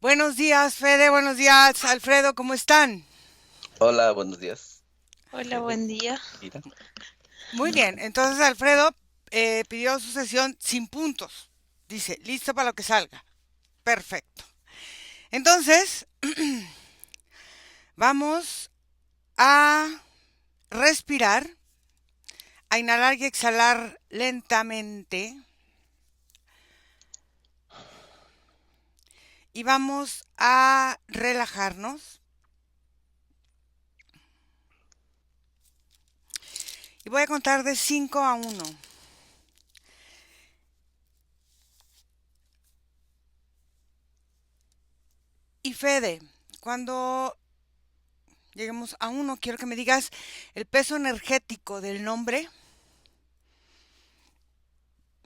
Buenos días, Fede, buenos días, Alfredo, ¿cómo están? Hola, buenos días. Hola, Fede, buen día. Ira. Muy bien, entonces Alfredo pidió su sesión sin puntos. Dice, listo para lo que salga. Perfecto. Entonces, vamos a respirar, a inhalar y exhalar lentamente. Y vamos a relajarnos. Y voy a contar de 5 a 1. Y Fede, cuando lleguemos a 1, quiero que me digas el peso energético del nombre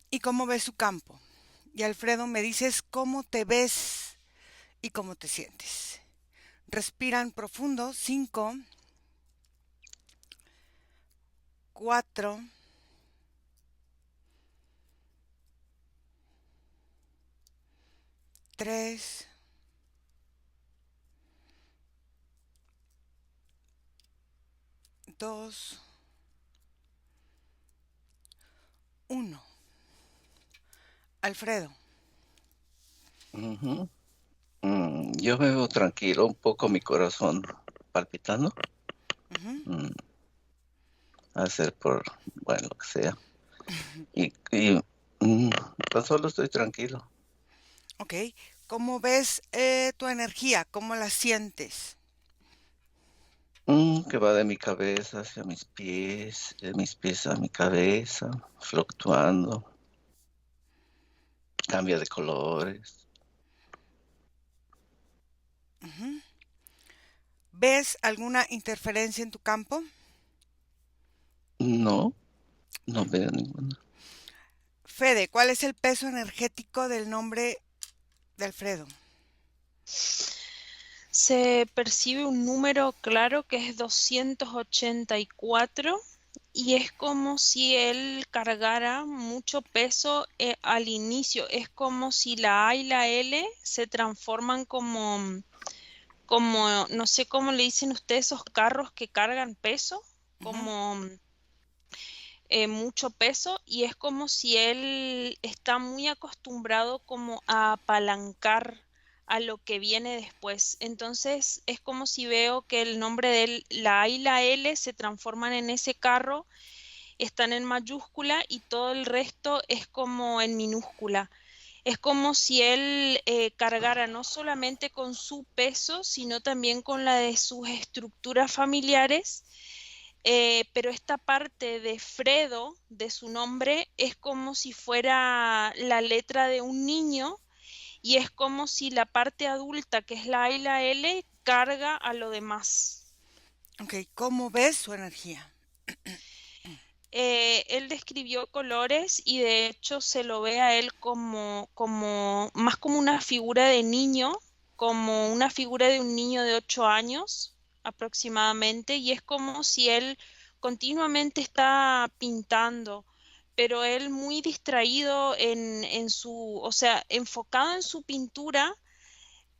y cómo ves su campo. Y Alfredo, me dices cómo te ves y cómo te sientes. Respiran profundo. 5, 4, 3, 2, 1. Alfredo. Ujú. Yo me veo tranquilo, un poco mi corazón palpitando. Ujú. Mm, a ser por, bueno, lo que sea. Y mm, tan solo estoy tranquilo. Ok. ¿Cómo ves tu energía? ¿Cómo la sientes? Que va de mi cabeza hacia mis pies, de mis pies a mi cabeza, fluctuando, cambia de colores. Ujú. ¿Ves alguna interferencia en tu campo? No, no veo ninguna. Fede, ¿cuál es el peso energético del nombre de Alfredo? Se percibe un número claro que es 284 y es como si él cargara mucho peso al inicio. Es como si la A y la L se transforman como, no sé cómo le dicen ustedes, esos carros que cargan peso, Ujú. como mucho peso, y es como si él está muy acostumbrado como a apalancar a lo que viene después. Entonces es como si veo que el nombre de él, la A y la L se transforman en ese carro, están en mayúscula y todo el resto es como en minúscula. Es como si él cargara no solamente con su peso, sino también con la de sus estructuras familiares, pero esta parte de Fredo, de su nombre, es como si fuera la letra de un niño y es como si la parte adulta, que es la A y la L, carga a lo demás. Ok, ¿cómo ves su energía? Él describió colores y de hecho se lo ve a él como más como una figura de niño, como una figura de un niño de 8 años aproximadamente, y es como si él continuamente está pintando, pero él muy distraído en su, o sea, enfocado en su pintura,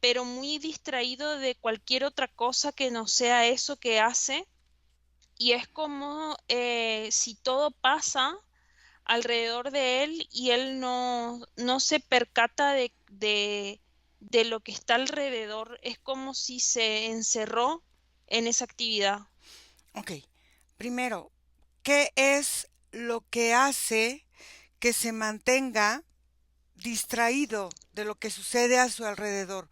pero muy distraído de cualquier otra cosa que no sea eso que hace, y es como si todo pasa alrededor de él y él no se percata de lo que está alrededor. Es como si se encerró en esa actividad. Ok, primero, ¿qué es lo que hace que se mantenga distraído de lo que sucede a su alrededor?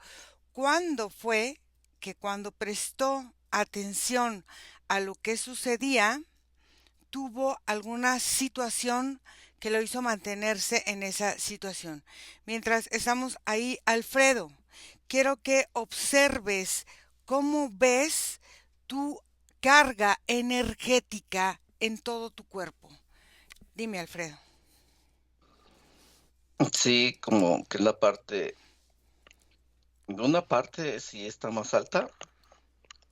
¿Cuándo fue que cuando prestó atención a lo que sucedía, tuvo alguna situación que lo hizo mantenerse en esa situación? Mientras estamos ahí, Alfredo, quiero que observes cómo ves tu carga energética en todo tu cuerpo. Dime, Alfredo. Sí, como que una parte sí está más alta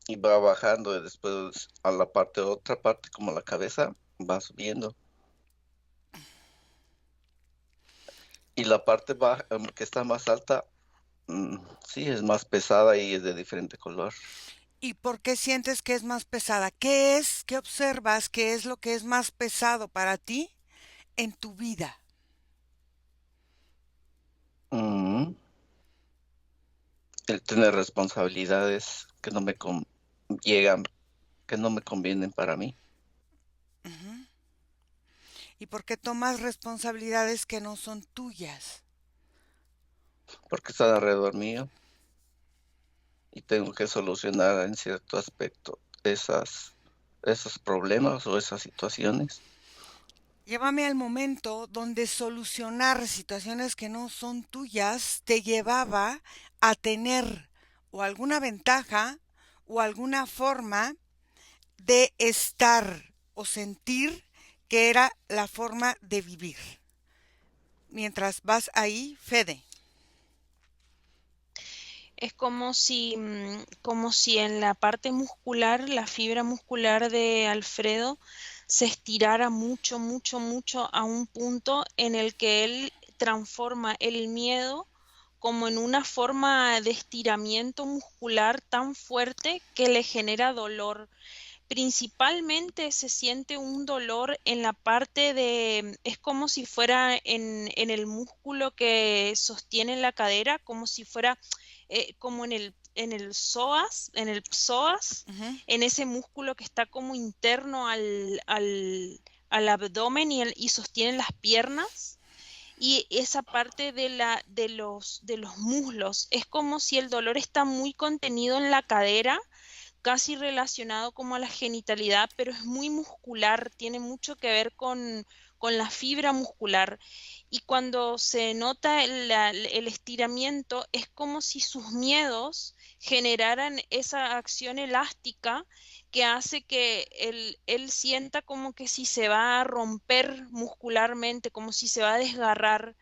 y va bajando y después a la otra parte como la cabeza va subiendo. Y la parte baja, que está más alta Sí, es más pesada y es de diferente color. ¿Y por qué sientes que es más pesada? ¿Qué es, qué observas que es lo que es más pesado para ti en tu vida? Mm, el tener responsabilidades que no llegan, que no me convienen para mí, Ujú. ¿Y por qué tomas responsabilidades que no son tuyas? porque están alrededor mío y tengo que solucionar en cierto aspecto esos problemas o esas situaciones. Llévame al momento donde solucionar situaciones que no son tuyas te llevaba a tener o alguna ventaja o alguna forma de estar o sentir que era la forma de vivir. Mientras vas ahí, Fede. Es como si en la parte muscular, la fibra muscular de Alfredo se estirara mucho, mucho, mucho a un punto en el que él transforma el miedo como en una forma de estiramiento muscular tan fuerte que le genera dolor. Principalmente se siente un dolor en la parte de, es como si fuera en el músculo que sostiene la cadera, como si fuera como en el psoas, Ujú. en ese músculo que está como interno al abdomen y sostiene las piernas. Y esa parte de los muslos, es como si el dolor está muy contenido en la cadera, casi relacionado como a la genitalidad, pero es muy muscular, tiene mucho que ver con la fibra muscular. Y cuando se nota el estiramiento, es como si sus miedos generaran esa acción elástica que hace que él sienta como que si se va a romper muscularmente, como si se va a desgarrar.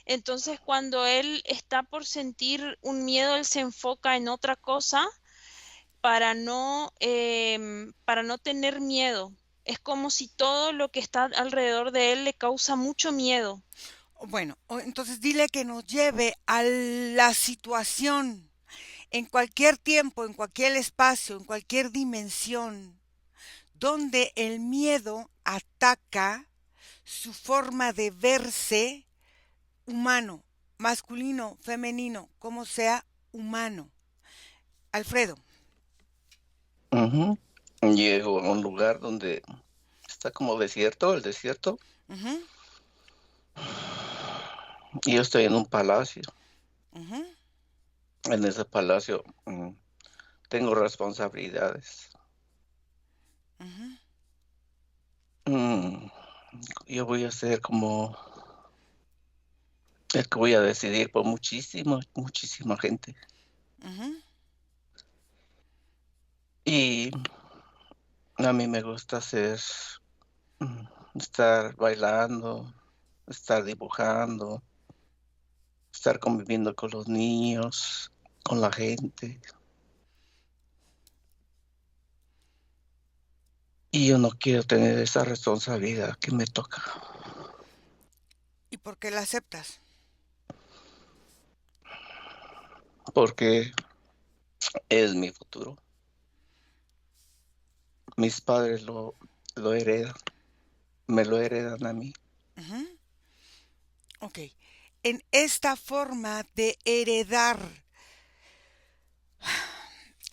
Entonces, cuando él está por sentir un miedo, él se enfoca en otra cosa para no tener miedo. Es como si todo lo que está alrededor de él le causa mucho miedo. Bueno, entonces dile que nos lleve a la situación en cualquier tiempo, en cualquier espacio, en cualquier dimensión, donde el miedo ataca su forma de verse humano, masculino, femenino, como sea humano. Alfredo. Ujú. Llego a un lugar donde está como desierto, el desierto, Ujú, y yo estoy en un palacio. ujú, En ese palacio, tengo responsabilidades. ujú, Mm, yo voy a ser como el que voy a decidir por muchísima gente. ujú, Y a mí me gusta mm, estar bailando, estar dibujando, estar conviviendo con los niños, con la gente. Y yo no quiero tener esa responsabilidad que me toca, ¿Y por qué la aceptas? porque es mi futuro. Mis padres lo heredan, me lo heredan a mí. Ujú. Ok. En esta forma de heredar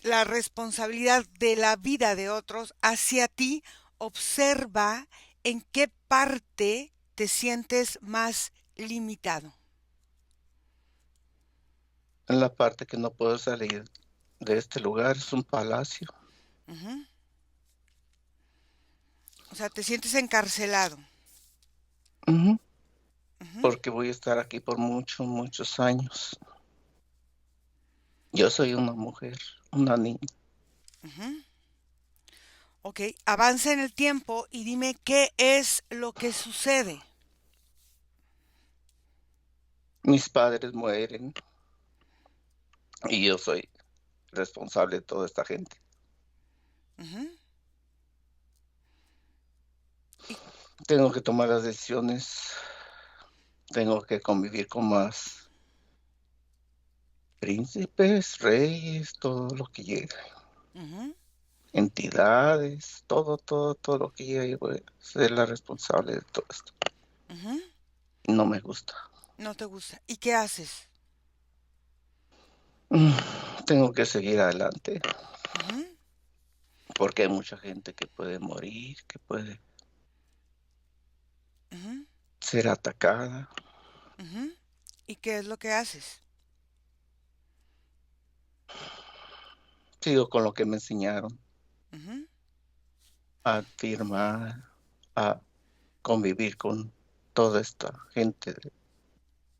la responsabilidad de la vida de otros hacia ti, observa en qué parte te sientes más limitado. En la parte que no puedo salir de este lugar es un palacio. Ujú. O sea, te sientes encarcelado. Ujú. Ujú, Porque voy a estar aquí por muchos años. Yo soy una mujer, una niña. ujú. Ok, avanza en el tiempo y dime qué es lo que sucede. Mis padres mueren y yo soy responsable de toda esta gente. Ujú. Y, Tengo que tomar las decisiones, tengo que convivir con más Príncipes, reyes, todo lo que llega. Ujú, Entidades, todo lo que llega. Yo voy a ser la responsable de todo esto. ujú. No me gusta. No te gusta. ¿Y qué haces? Mm, Tengo que seguir adelante Ujú, porque hay mucha gente que puede morir, que puede ujú, ser atacada. ujú. ¿Y qué es lo que haces? Sigo con lo que me enseñaron Ujú, a firmar, a convivir con toda esta gente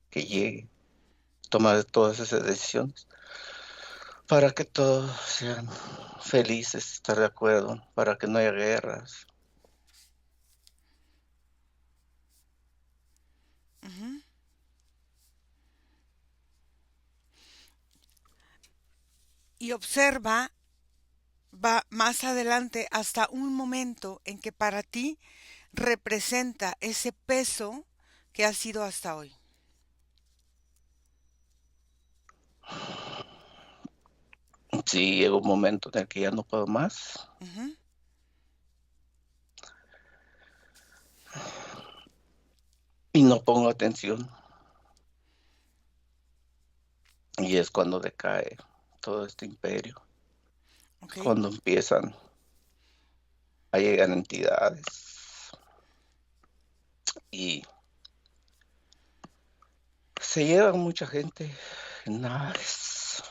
que llegue, tomar todas esas decisiones para que todos sean felices, estar de acuerdo, para que no haya guerras. ujú. Y observa, va más adelante hasta un momento en que para ti representa ese peso que ha sido hasta hoy. Si llega un momento en el que ya no puedo más Ujú, y no pongo atención, y es cuando decae todo este imperio, ok, cuando empiezan a llegar entidades y se llevan mucha gente en naves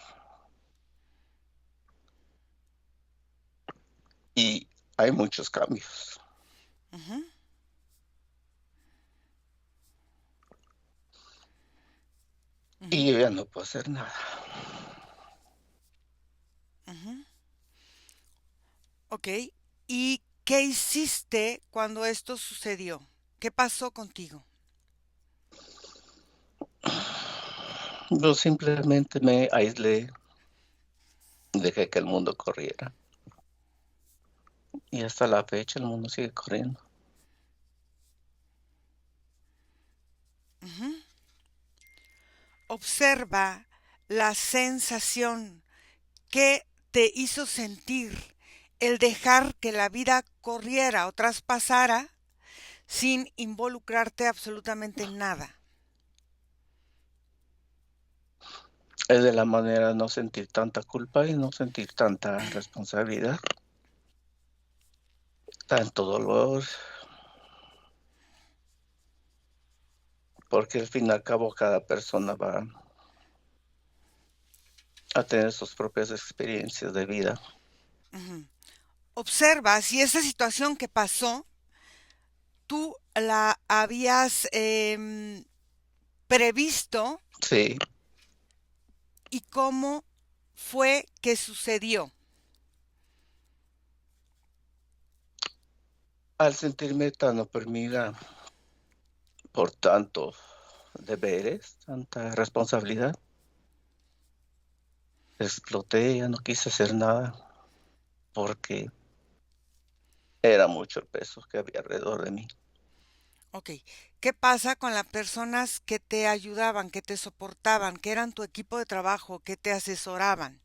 y hay muchos cambios ujú, ujú, y yo ya no puedo hacer nada. ujú. Ok, ¿y qué hiciste cuando esto sucedió? ¿Qué pasó contigo? Yo simplemente me aislé, dejé que el mundo corriera y hasta la fecha el mundo sigue corriendo. Ujú. Observa la sensación que te hizo sentir el dejar que la vida corriera o traspasara sin involucrarte absolutamente en nada. Es de la manera de no sentir tanta culpa y no sentir tanta responsabilidad, tanto dolor, porque al fin y al cabo cada persona va a tener sus propias experiencias de vida. Ujú. Observa si esa situación que pasó, tú la habías previsto Sí, y cómo fue que sucedió. al sentirme tan oprimida por tantos deberes, tanta responsabilidad, exploté, ya no quise hacer nada porque era mucho el peso que había alrededor de mí. Ok, ¿qué pasa con las personas que te ayudaban, que te soportaban, que eran tu equipo de trabajo, que te asesoraban?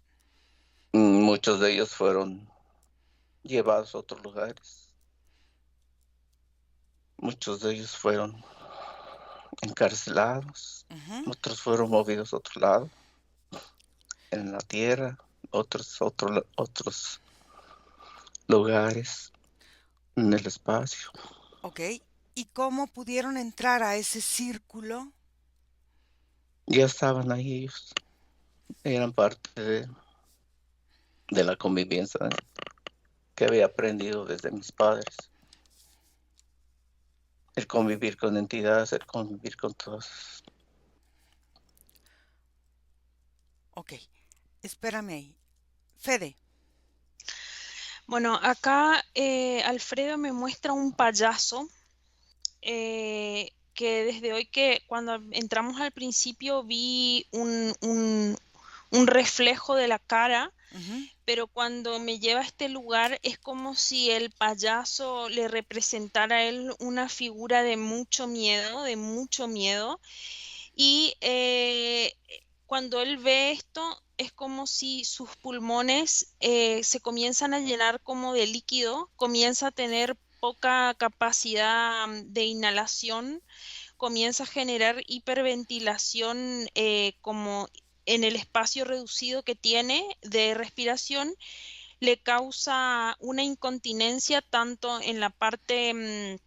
Muchos de ellos fueron llevados a otros lugares, muchos de ellos fueron encarcelados, Ujú, otros fueron movidos a otro lado, en la tierra, otros lugares, en el espacio. ok, ¿y cómo pudieron entrar a ese círculo? Ya estaban ahí ellos, eran parte de la convivencia que había aprendido desde mis padres. El convivir con entidades, el convivir con todos. Ok, espérame ahí. Fede, Bueno, acá Alfredo me muestra un payaso que desde hoy que cuando entramos al principio vi un reflejo de la cara, ujú, pero cuando me lleva a este lugar es como si el payaso le representara a él una figura de mucho miedo, de mucho miedo. Y cuando él ve esto, es como si sus pulmones se comienzan a llenar como de líquido, comienza a tener poca capacidad de inhalación, comienza a generar hiperventilación como en el espacio reducido que tiene de respiración, le causa una incontinencia tanto en la parte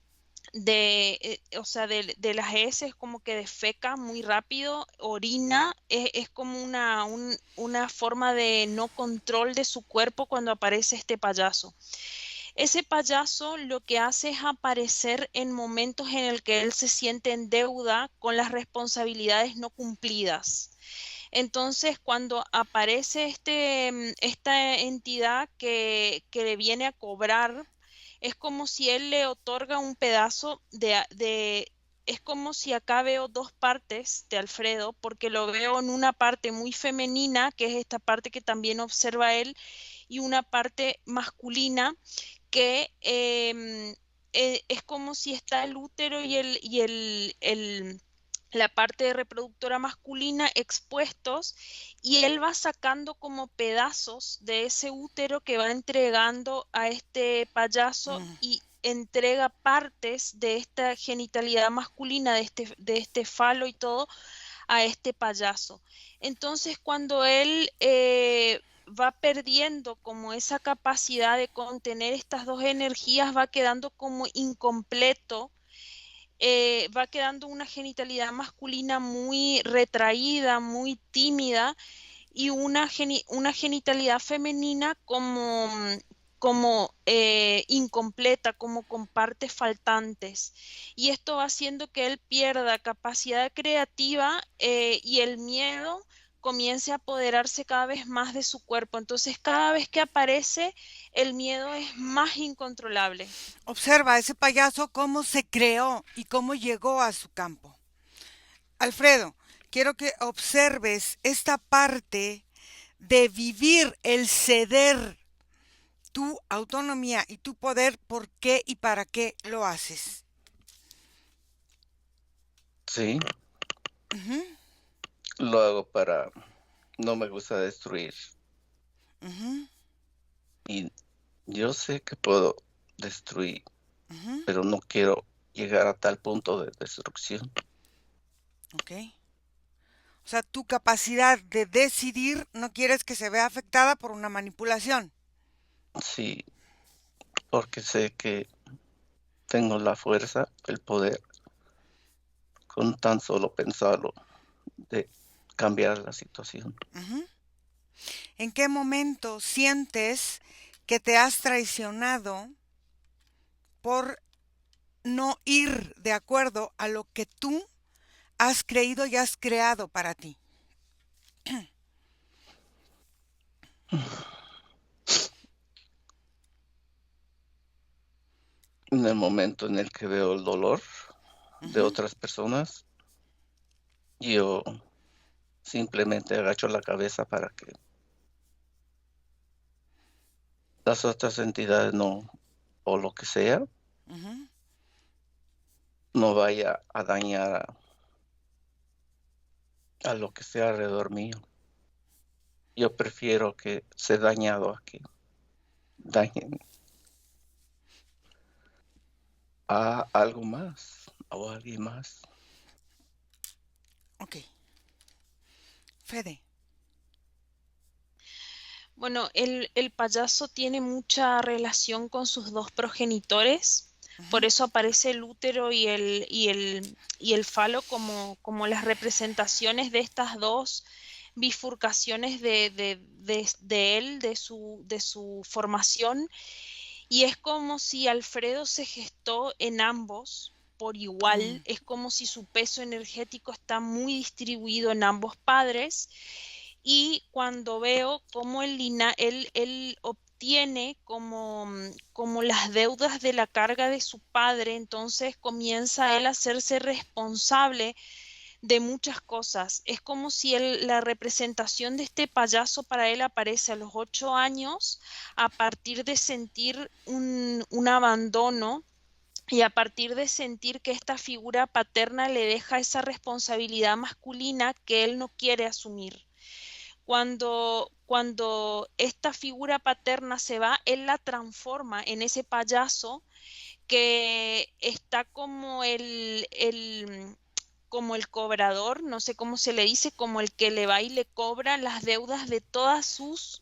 o sea, de las heces, como que defeca muy rápido, orina, es como una forma de no control de su cuerpo cuando aparece este payaso. Ese payaso lo que hace es aparecer en momentos en el que él se siente en deuda con las responsabilidades no cumplidas. Entonces, cuando aparece esta entidad que le viene a cobrar, es como si él le otorga un pedazo es como si acá veo dos partes de Alfredo, porque lo veo en una parte muy femenina, que es esta parte que también observa él, y una parte masculina que es como si está el útero y la parte reproductora masculina expuestos, y él va sacando como pedazos de ese útero que va entregando a este payaso Mm. y entrega partes de esta genitalidad masculina, de este falo y todo, a este payaso. Entonces, cuando él va perdiendo como esa capacidad de contener estas dos energías, va quedando como incompleto, va quedando una genitalidad masculina muy retraída, muy tímida, y una genitalidad femenina como incompleta, como con partes faltantes. Y esto va haciendo que él pierda capacidad creativa y el miedo comience a apoderarse cada vez más de su cuerpo. Entonces, cada vez que aparece, el miedo es más incontrolable. Observa ese payaso cómo se creó y cómo llegó a su campo. Alfredo, quiero que observes esta parte de vivir el ceder tu autonomía y tu poder, por qué y para qué lo haces. Sí, Ujú, lo hago para, no me gusta destruir. ujú, Y yo sé que puedo destruir, ujú, pero no quiero llegar a tal punto de destrucción. ok. O sea, tu capacidad de decidir no quieres que se vea afectada por una manipulación. Sí, porque sé que tengo la fuerza, el poder, con tan solo pensarlo, de cambiar la situación. Ujú. ¿En qué momento sientes que te has traicionado por no ir de acuerdo a lo que tú has creído y has creado para ti? En el momento en el que veo el dolor de Ujú, otras personas, yo simplemente agacho la cabeza para que las otras entidades no, o lo que sea, ujú. no vaya a dañar a lo que esté alrededor mío. Yo prefiero que sea dañado a que dañen a algo más o a alguien más. Ok. Fede. Bueno, el payaso tiene mucha relación con sus dos progenitores, por Ujú, eso aparece el útero y el falo como las representaciones de estas dos bifurcaciones de él, de su formación, y es como si Alfredo se gestó en ambos por igual, mm, es como si su peso energético está muy distribuido en ambos padres, y cuando veo cómo él obtiene como las deudas de la carga de su padre, entonces comienza él a hacerse responsable de muchas cosas. Es como si la representación de este payaso para él aparece a los 8 años, a partir de sentir un abandono y a partir de sentir que esta figura paterna le deja esa responsabilidad masculina que él no quiere asumir. Cuando esta figura paterna se va, él la transforma en ese payaso que está como el cobrador, no sé cómo se le dice, como el que le va y le cobra las deudas de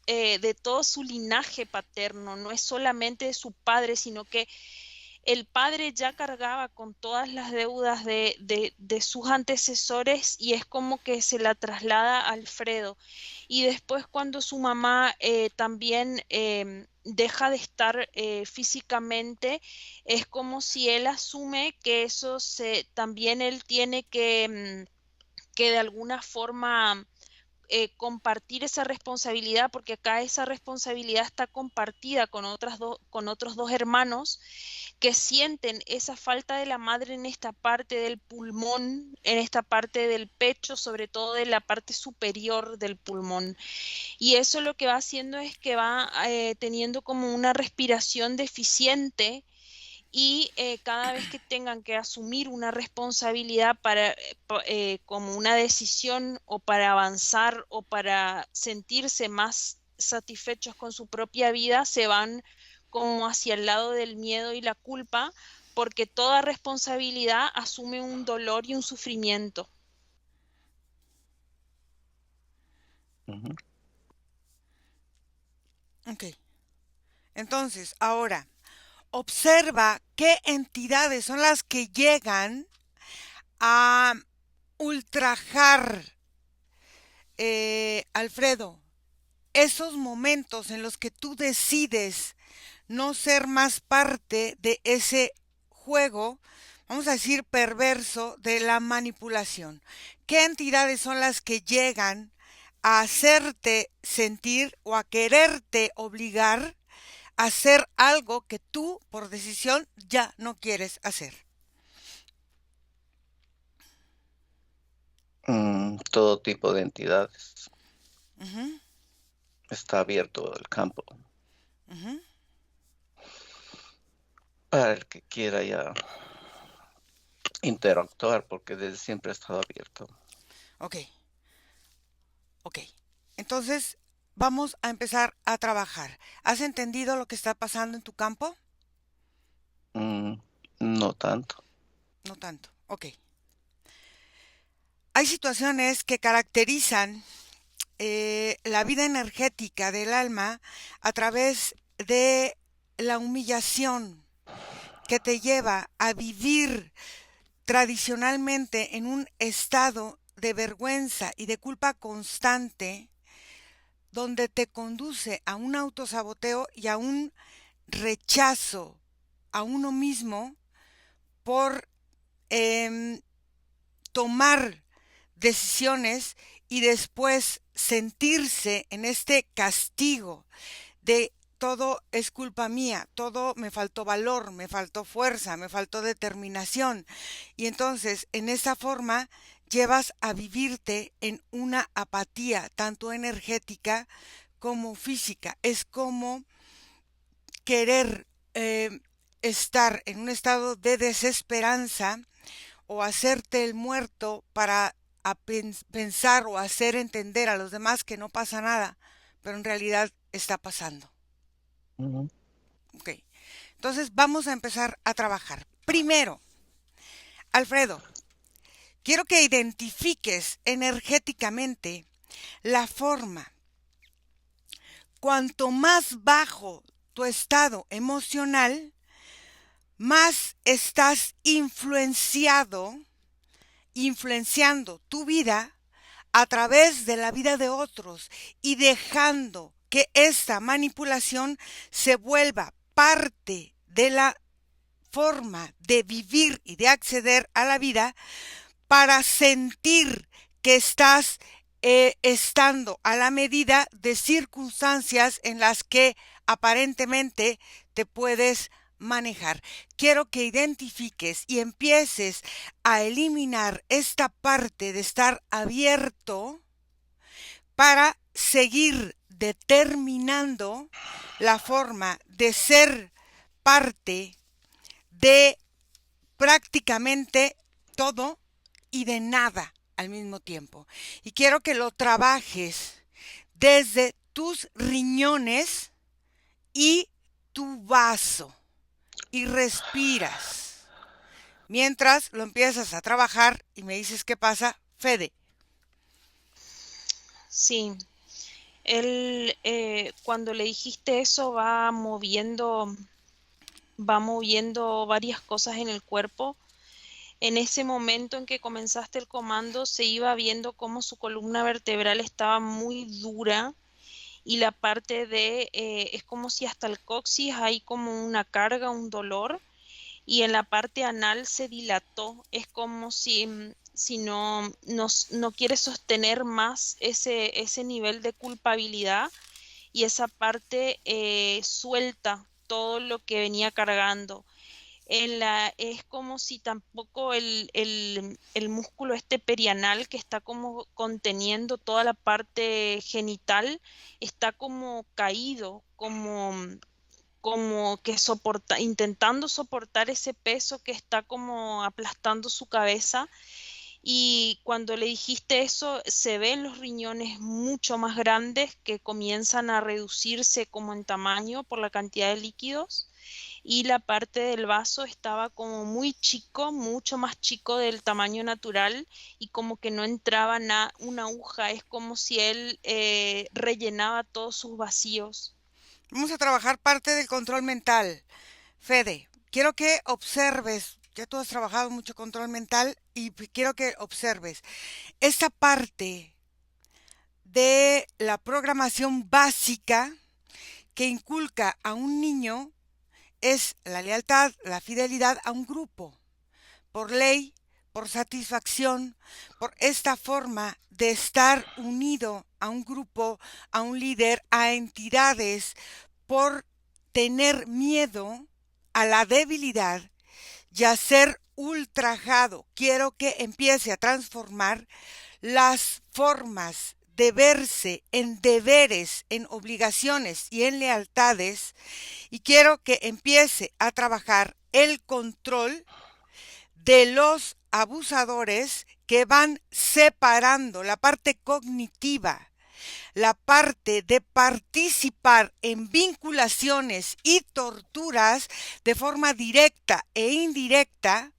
de todo su linaje paterno, no es solamente de su padre, sino que el padre ya cargaba con todas las deudas de sus antecesores y es como que se la traslada a Alfredo. Y después cuando su mamá también deja de estar físicamente, es como si él asume que también él tiene que de alguna forma compartir esa responsabilidad, porque acá esa responsabilidad está compartida con otros dos hermanos que sienten esa falta de la madre en esta parte del pulmón, en esta parte del pecho, sobre todo en la parte superior del pulmón. Y eso lo que va haciendo es que va teniendo como una respiración deficiente y cada vez que tengan que asumir una responsabilidad como una decisión o para avanzar o para sentirse más satisfechos con su propia vida, se van como hacia el lado del miedo y la culpa, porque toda responsabilidad asume un dolor y un sufrimiento. Ujú. Ok. Entonces, ahora, observa qué entidades son las que llegan a ultrajar, Alfredo, esos momentos en los que tú decides no ser más parte de ese juego, vamos a decir, perverso de la manipulación. ¿Qué entidades son las que llegan a hacerte sentir o a quererte obligar a hacer algo que tú, por decisión, ya no quieres hacer? Todo tipo de entidades. Ujú, Está abierto el campo ujú. para el que quiera ya interactuar, porque desde siempre ha estado abierto. Ok, ok. Entonces, vamos a empezar a trabajar. ¿Has entendido lo que está pasando en tu campo? Mm, no tanto. No tanto. Ok. Hay situaciones que caracterizan la vida energética del alma a través de la humillación que te lleva a vivir tradicionalmente en un estado de vergüenza y de culpa constante, donde te conduce a un autosaboteo y a un rechazo a uno mismo por tomar decisiones y después sentirse en este castigo de todo es culpa mía, todo me faltó valor, me faltó fuerza, me faltó determinación. Y entonces en esa forma llevas a vivirte en una apatía, tanto energética como física. Es como querer estar en un estado de desesperanza o hacerte el muerto para pensar o hacer entender a los demás que no pasa nada, pero en realidad está pasando. Ujú. Ok, entonces vamos a empezar a trabajar. Primero, Alfredo, quiero que identifiques energéticamente la forma. Cuanto más bajo tu estado emocional, más estás influenciando tu vida a través de la vida de otros y dejando que esta manipulación se vuelva parte de la forma de vivir y de acceder a la vida para sentir que estás estando a la medida de circunstancias en las que aparentemente te puedes manejar. Quiero que identifiques y empieces a eliminar esta parte de estar abierto para seguir determinando la forma de ser parte de prácticamente todo y de nada al mismo tiempo. Y quiero que lo trabajes desde tus riñones y tu vaso y respiras. Mientras lo empiezas a trabajar y me dices qué pasa, Fede. Sí, él cuando le dijiste eso va moviendo varias cosas en el cuerpo. En ese momento en que comenzaste el comando, se iba viendo cómo su columna vertebral estaba muy dura y la parte es como si hasta el coxis hay como una carga, un dolor, y en la parte anal se dilató. Es como si no quiere sostener más ese nivel de culpabilidad y esa parte suelta todo lo que venía cargando. Es como si tampoco el músculo este perianal que está como conteniendo toda la parte genital está como caído, como que intentando soportar ese peso que está como aplastando su cabeza. Y cuando le dijiste eso, se ven los riñones mucho más grandes que comienzan a reducirse como en tamaño por la cantidad de líquidos y la parte del vaso estaba como muy chico, mucho más chico del tamaño natural y como que no entraba una aguja, es como si él rellenaba todos sus vacíos. Vamos a trabajar parte del control mental. Fede, quiero que observes, ya tú has trabajado mucho control mental y quiero que observes esta parte de la programación básica que inculca a un niño es la lealtad, la fidelidad a un grupo, por ley, por satisfacción, por esta forma de estar unido a un grupo, a un líder, a entidades, por tener miedo a la debilidad y a ser ultrajado. Quiero que empiece a transformar las formas de verse en deberes, en obligaciones y en lealtades, y quiero que empiece a trabajar el control de los abusadores que van separando la parte cognitiva, la parte de participar en vinculaciones y torturas de forma directa e indirecta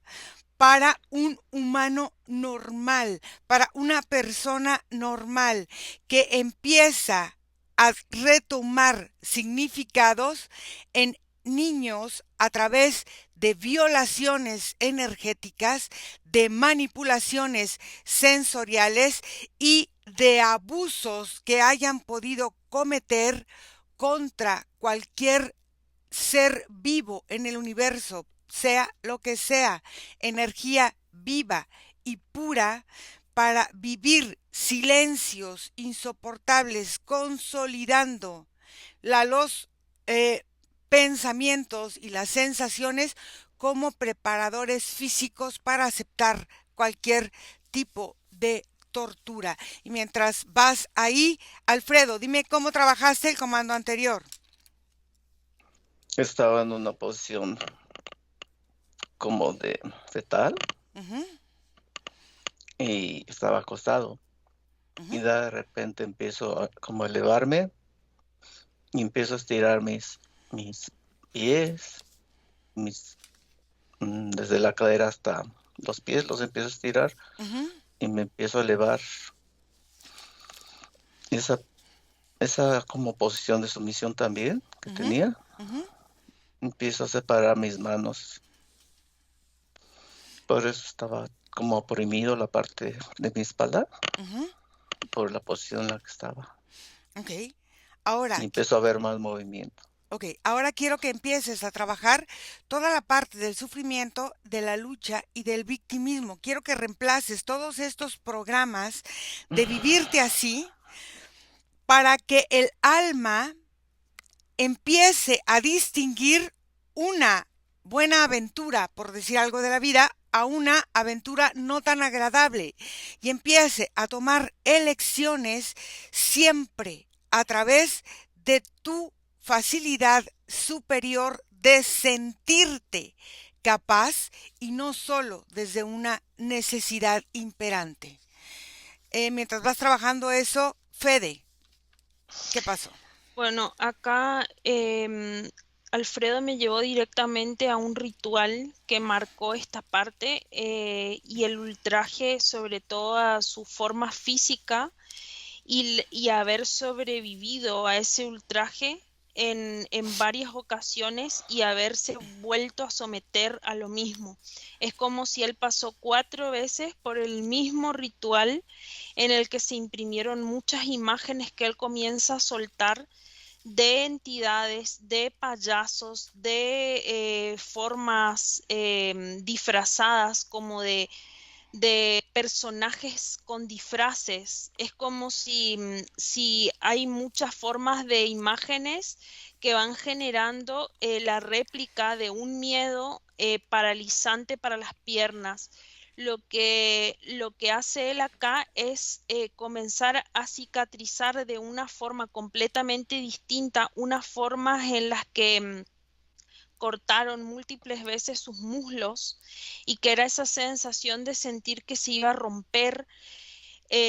para un humano normal, para una persona normal que empieza a retomar significados en niños a través de violaciones energéticas, de manipulaciones sensoriales y de abusos que hayan podido cometer contra cualquier ser vivo en el universo, sea lo que sea, energía viva y pura, para vivir silencios insoportables, consolidando los pensamientos y las sensaciones como preparadores físicos para aceptar cualquier tipo de tortura. Y mientras vas ahí, Alfredo, dime cómo trabajaste el comando anterior. Estaba en una posición como de fetal Uh-huh, y estaba acostado. Y uh-huh, de repente empiezo a como elevarme y empiezo a estirar mis pies, mis, desde la cadera hasta los pies, los empiezo a estirar uh-huh, y me empiezo a elevar. Esa, esa como posición de sumisión también que uh-huh, tenía, uh-huh. empiezo a separar mis manos. Por eso estaba como oprimido la parte de mi espalda, Ujú, por la posición en la que estaba. ok. Ahora, Y empezó a haber más movimiento. ahora quiero que empieces a trabajar toda la parte del sufrimiento, de la lucha y del victimismo. Quiero que reemplaces todos estos programas de vivirte así para que el alma empiece a distinguir una buena aventura, por decir algo de la vida, a una aventura no tan agradable y empiece a tomar elecciones siempre a través de tu facilidad superior de sentirte capaz y no solo desde una necesidad imperante. Mientras vas trabajando eso, Fede, ¿qué pasó? Bueno, acá Alfredo me llevó directamente a un ritual que marcó esta parte y el ultraje sobre todo a su forma física y haber sobrevivido a ese ultraje en varias ocasiones y haberse vuelto a someter a lo mismo. Es como si él pasó 4 veces por el mismo ritual en el que se imprimieron muchas imágenes que él comienza a soltar de entidades, de payasos, de formas disfrazadas como de personajes con disfraces. Es como si hay muchas formas de imágenes que van generando la réplica de un miedo paralizante para las piernas. Lo que hace él acá es comenzar a cicatrizar de una forma completamente distinta, unas formas en las que cortaron múltiples veces sus muslos y que era esa sensación de sentir que se iba a romper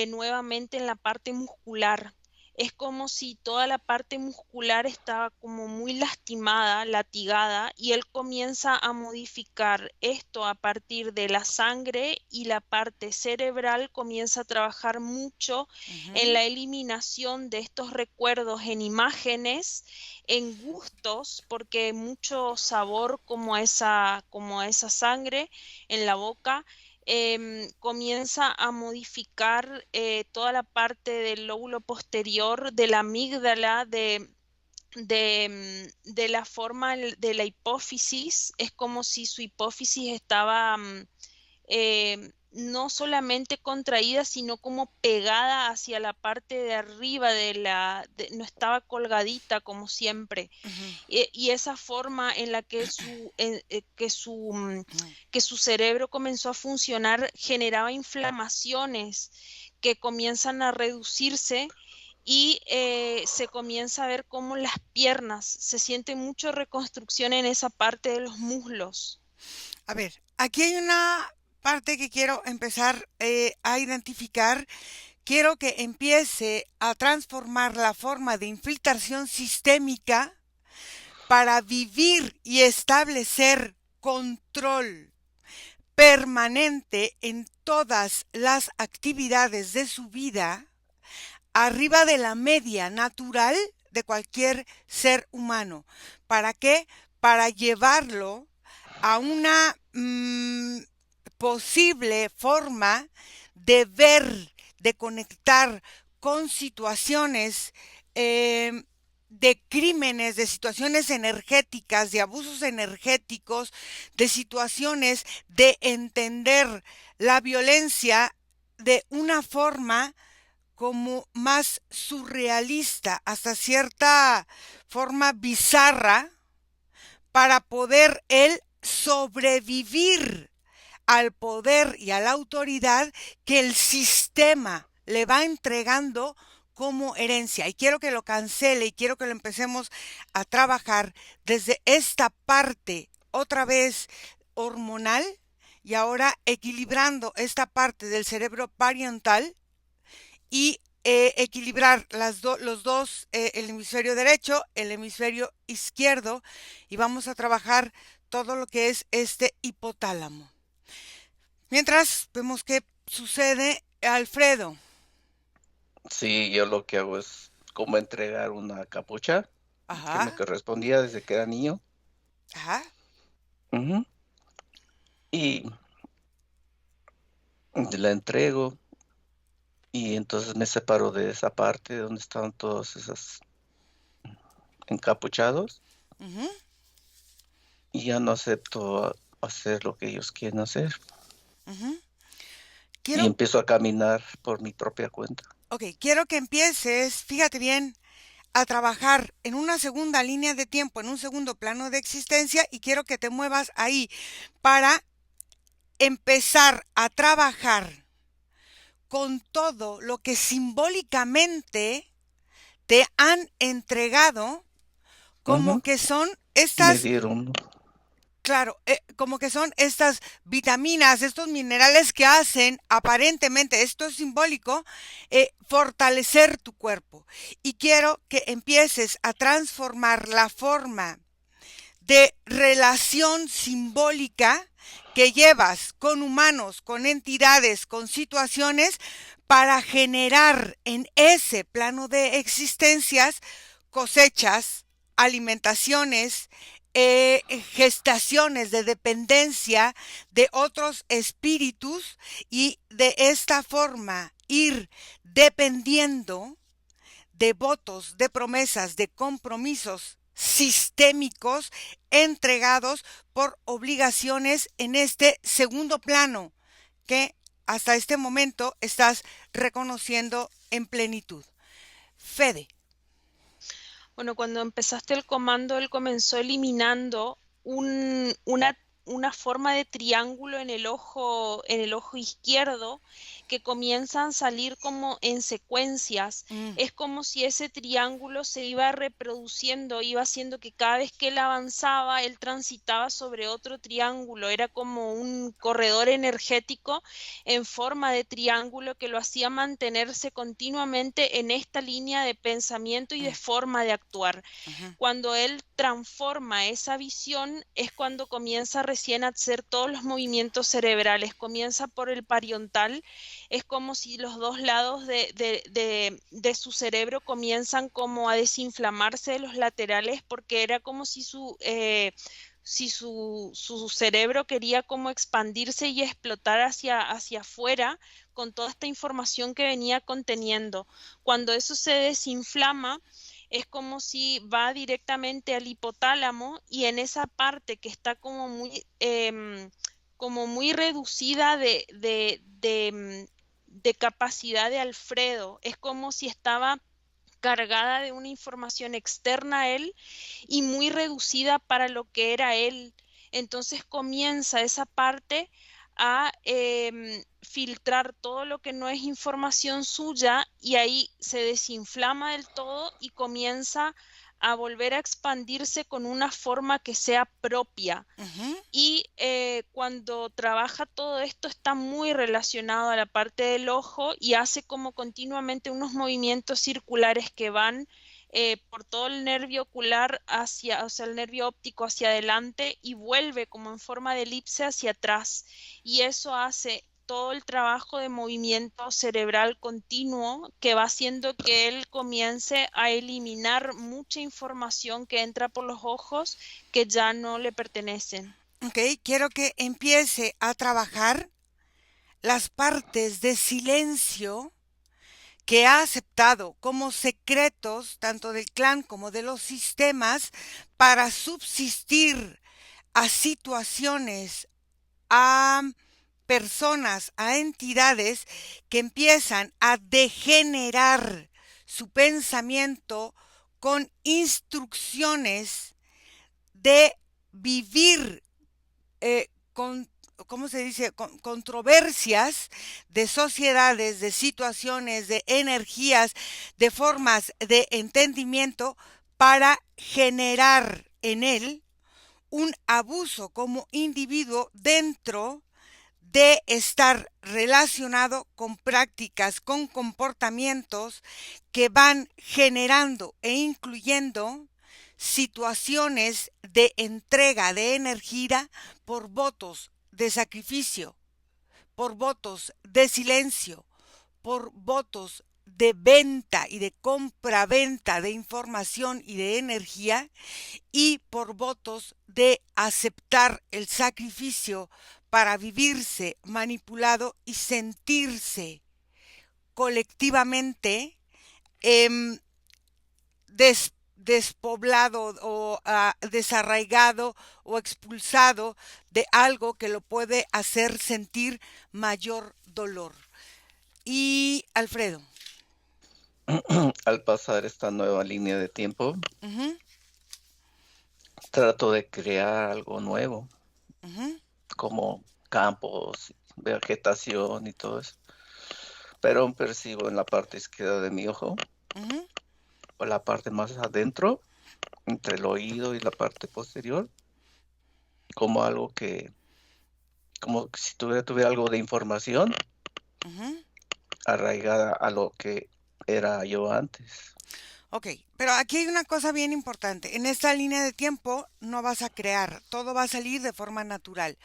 nuevamente en la parte muscular. Es como si toda la parte muscular estaba como muy lastimada, latigada, y él comienza a modificar esto a partir de la sangre y la parte cerebral comienza a trabajar mucho en Ujú. la eliminación de estos recuerdos en imágenes, en gustos, porque mucho sabor como esa sangre en la boca comienza a modificar toda la parte del lóbulo posterior, de la amígdala, de la forma de la hipófisis. Es como si su hipófisis estaba no solamente contraída, sino como pegada hacia la parte de arriba no estaba colgadita como siempre. Ujú. Y esa forma en la que su cerebro comenzó a funcionar generaba inflamaciones que comienzan a reducirse y se comienza a ver cómo las piernas, se siente mucho reconstrucción en esa parte de los muslos. A ver, aquí hay una parte que quiero empezar a identificar. Quiero que empiece a transformar la forma de infiltración sistémica para vivir y establecer control permanente en todas las actividades de su vida, arriba de la media natural de cualquier ser humano. ¿Para qué? Para llevarlo a una posible forma de ver, de conectar con situaciones de crímenes, de situaciones energéticas, de abusos energéticos, de situaciones de entender la violencia de una forma como más surrealista, hasta cierta forma bizarra, para poder él sobrevivir al poder y a la autoridad que el sistema le va entregando como herencia. Y quiero que lo cancele y quiero que lo empecemos a trabajar desde esta parte otra vez hormonal y ahora equilibrando esta parte del cerebro parietal y equilibrar los dos, el hemisferio derecho, el hemisferio izquierdo, y vamos a trabajar todo lo que es este hipotálamo. Mientras vemos qué sucede, Alfredo. Sí, yo lo que hago es como entregar una capucha que me Ajá, correspondía desde que era niño. ajá, Ujú. Y la entrego y entonces me separo de esa parte donde estaban todos esos encapuchados ujú, y ya no acepto hacer lo que ellos quieren hacer ujú. y Quiero, empiezo a caminar por mi propia cuenta. ok, quiero que empieces, fíjate bien, a trabajar en una segunda línea de tiempo, en un segundo plano de existencia, y quiero que te muevas ahí para empezar a trabajar con todo lo que simbólicamente te han entregado como Ujú. que son Me estas, dieron, Claro, como que son estas vitaminas, estos minerales que hacen, aparentemente, esto es simbólico, fortalecer tu cuerpo. Y quiero que empieces a transformar la forma de relación simbólica que llevas con humanos, con entidades, con situaciones, para generar en ese plano de existencias cosechas, alimentaciones, gestaciones de dependencia de otros espíritus y de esta forma ir dependiendo de votos, de promesas, de compromisos sistémicos entregados por obligaciones en este segundo plano que hasta este momento estás reconociendo en plenitud. Fede. Bueno, cuando empezaste el comando, él comenzó eliminando una forma de triángulo en el ojo izquierdo, que comienzan a salir como en secuencias. Mm, Es como si ese triángulo se iba reproduciendo, iba haciendo que cada vez que él avanzaba, él transitaba sobre otro triángulo. Era como un corredor energético en forma de triángulo que lo hacía mantenerse continuamente en esta línea de pensamiento y de mm, forma de actuar. ujú, Cuando él transforma esa visión es cuando comienza recién a hacer todos los movimientos cerebrales. Comienza por el parietal, es como si los dos lados de su cerebro comienzan como a desinflamarse de los laterales, porque era como si su cerebro quería como expandirse y explotar hacia afuera con toda esta información que venía conteniendo. Cuando eso se desinflama, es como si va directamente al hipotálamo, y en esa parte que está como muy reducida de capacidad de Alfredo, es como si estaba cargada de una información externa a él y muy reducida para lo que era él. Entonces comienza esa parte a filtrar todo lo que no es información suya, y ahí se desinflama del todo y comienza a volver a expandirse con una forma que sea propia. ujú. Y cuando trabaja todo esto está muy relacionado a la parte del ojo, y hace como continuamente unos movimientos circulares que van por todo el nervio ocular hacia, o sea, el nervio óptico hacia adelante, y vuelve como en forma de elipse hacia atrás. Y eso hace todo el trabajo de movimiento cerebral continuo, que va haciendo que él comience a eliminar mucha información que entra por los ojos que ya no le pertenecen. Ok, quiero que empiece a trabajar las partes de silencio que ha aceptado como secretos tanto del clan como de los sistemas para subsistir a situaciones, a personas, a entidades que empiezan a degenerar su pensamiento con instrucciones de vivir con, ¿cómo se dice? Controversias de sociedades, de situaciones, de energías, de formas de entendimiento para generar en él un abuso como individuo dentro de estar relacionado con prácticas, con comportamientos que van generando e incluyendo situaciones de entrega de energía por votos de sacrificio, por votos de silencio, por votos de venta y de compra-venta de información y de energía, y por votos de aceptar el sacrificio para vivirse manipulado y sentirse colectivamente eh, despoblado o desarraigado o expulsado de algo que lo puede hacer sentir mayor dolor. Y Alfredo. Al pasar esta nueva línea de tiempo, Ujú, trato de crear algo nuevo, ujú, como campos, vegetación y todo eso. Pero aún percibo en la parte izquierda de mi ojo, ujú, o la parte más adentro, entre el oído y la parte posterior, como algo como si tuviera algo de información Ujú. arraigada a lo que era yo antes. Ok, pero aquí hay una cosa bien importante. En esta línea de tiempo no vas a crear, todo va a salir de forma natural.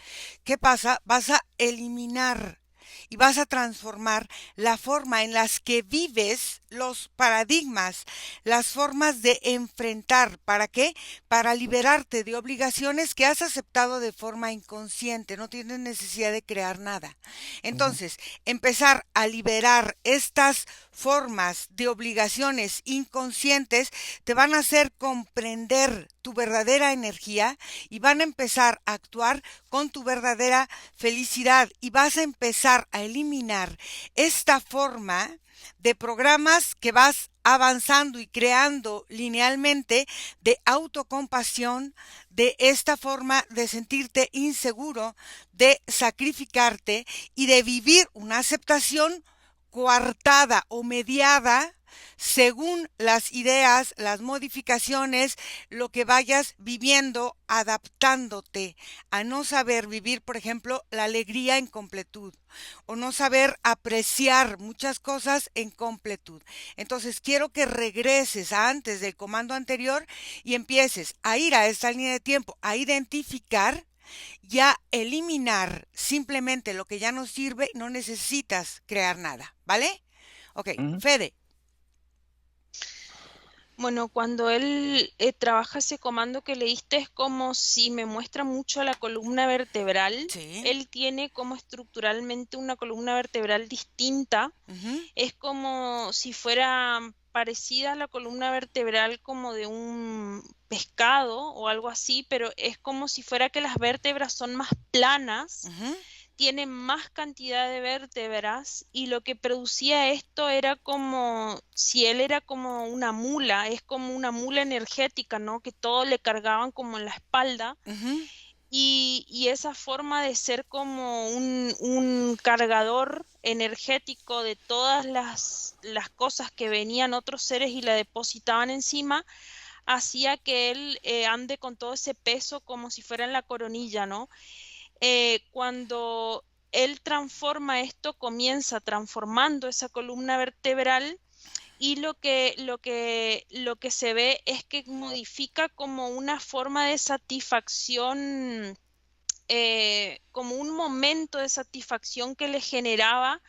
¿Qué pasa? Vas a eliminar y vas a transformar la forma en las que vives los paradigmas, las formas de enfrentar. ¿Para qué? Para liberarte de obligaciones que has aceptado de forma inconsciente. No tienes necesidad de crear nada. Ujú, Entonces, empezar a liberar estas formas de obligaciones inconscientes te van a hacer comprender tu verdadera energía y van a empezar a actuar con tu verdadera felicidad y vas a empezar a eliminar esta forma de programas que vas avanzando y creando linealmente de autocompasión, de esta forma de sentirte inseguro, de sacrificarte y de vivir una aceptación coartada o mediada según las ideas, las modificaciones, lo que vayas viviendo, adaptándote a no saber vivir, por ejemplo, la alegría en completud o no saber apreciar muchas cosas en completud. Entonces quiero que regreses a antes del comando anterior y empieces a ir a esta línea de tiempo, a identificar ya eliminar simplemente lo que ya no sirve, no necesitas crear nada, ¿vale? Ok, ujú, Fede. Bueno, cuando él trabaja ese comando que le diste es como si me muestra mucho la columna vertebral. Sí. Él tiene como estructuralmente una columna vertebral distinta. Ujú, Es como si fuera parecida a la columna vertebral como de un pescado o algo así, pero es como si fuera que las vértebras son más planas, ujú, tiene más cantidad de vértebras y lo que producía esto era como si él era como una mula, es como una mula energética, ¿no? Que todo le cargaban como en la espalda ujú, y esa forma de ser como un cargador energético de todas las cosas que venían otros seres y la depositaban encima, hacía que él ande con todo ese peso como si fuera en la coronilla, ¿no? Cuando él transforma esto, comienza transformando esa columna vertebral y lo que se ve es que modifica como una forma de satisfacción, como un momento de satisfacción que le generaba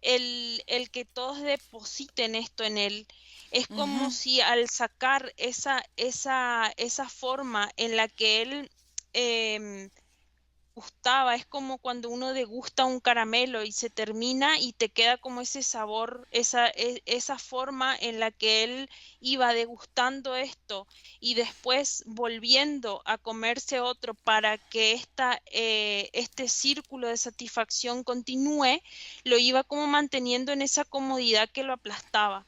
el que todos depositen esto en él. Es como ujú, si al sacar esa forma en la que él em, gustaba, es como cuando uno degusta un caramelo y se termina y te queda como ese sabor, esa forma en la que él iba degustando esto y después volviendo a comerse otro para que este círculo de satisfacción continúe, lo iba como manteniendo en esa comodidad que lo aplastaba.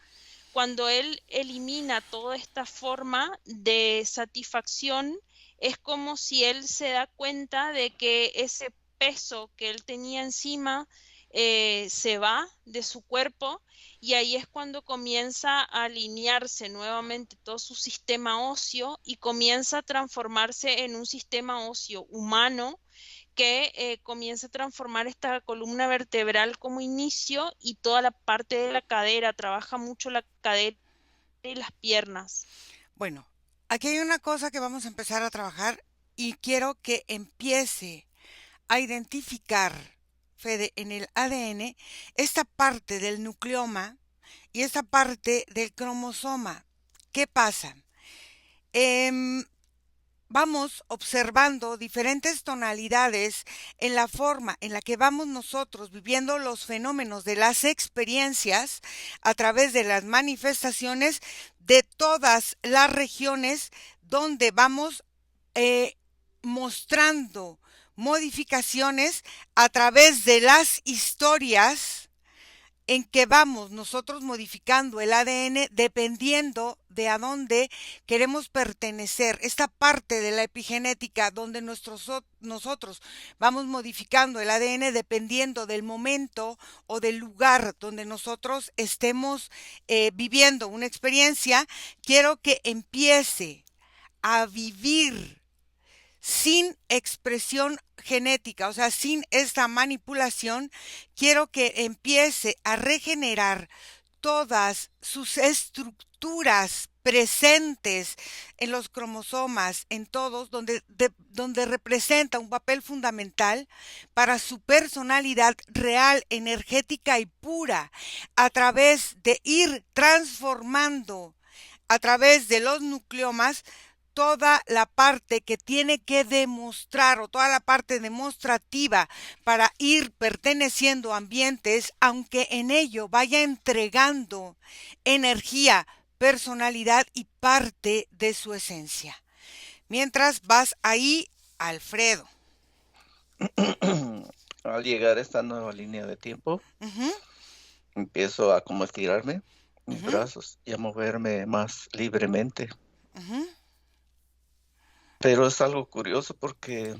Cuando él elimina toda esta forma de satisfacción, es como si él se da cuenta de que ese peso que él tenía encima se va de su cuerpo y ahí es cuando comienza a alinearse nuevamente todo su sistema óseo y comienza a transformarse en un sistema óseo humano que comienza a transformar esta columna vertebral como inicio y toda la parte de la cadera, trabaja mucho la cadera y las piernas. Bueno, aquí hay una cosa que vamos a empezar a trabajar y quiero que empiece a identificar, Fede, en el ADN esta parte del nucleoma y esta parte del cromosoma. ¿Qué pasa? Em, vamos observando diferentes tonalidades en la forma en la que vamos nosotros viviendo los fenómenos de las experiencias a través de las manifestaciones de todas las regiones donde vamos eh, mostrando modificaciones a través de las historias en que vamos nosotros modificando el ADN dependiendo de a dónde queremos pertenecer. Esta parte de la epigenética donde nosotros vamos modificando el ADN dependiendo del momento o del lugar donde nosotros estemos viviendo una experiencia, quiero que empiece a vivir sin expresión genética, o sea, sin esta manipulación, quiero que empiece a regenerar todas sus estructuras presentes en los cromosomas, en todos, donde representa un papel fundamental para su personalidad real, energética y pura, a través de ir transformando a través de los nucleomas toda la parte que tiene que demostrar o toda la parte demostrativa para ir perteneciendo a ambientes, aunque en ello vaya entregando energía, personalidad y parte de su esencia. Mientras vas ahí, Alfredo. Al llegar a esta nueva línea de tiempo, Ujú, empiezo a como estirarme mis ujú, brazos y a moverme más libremente. ujú, Pero es algo curioso porque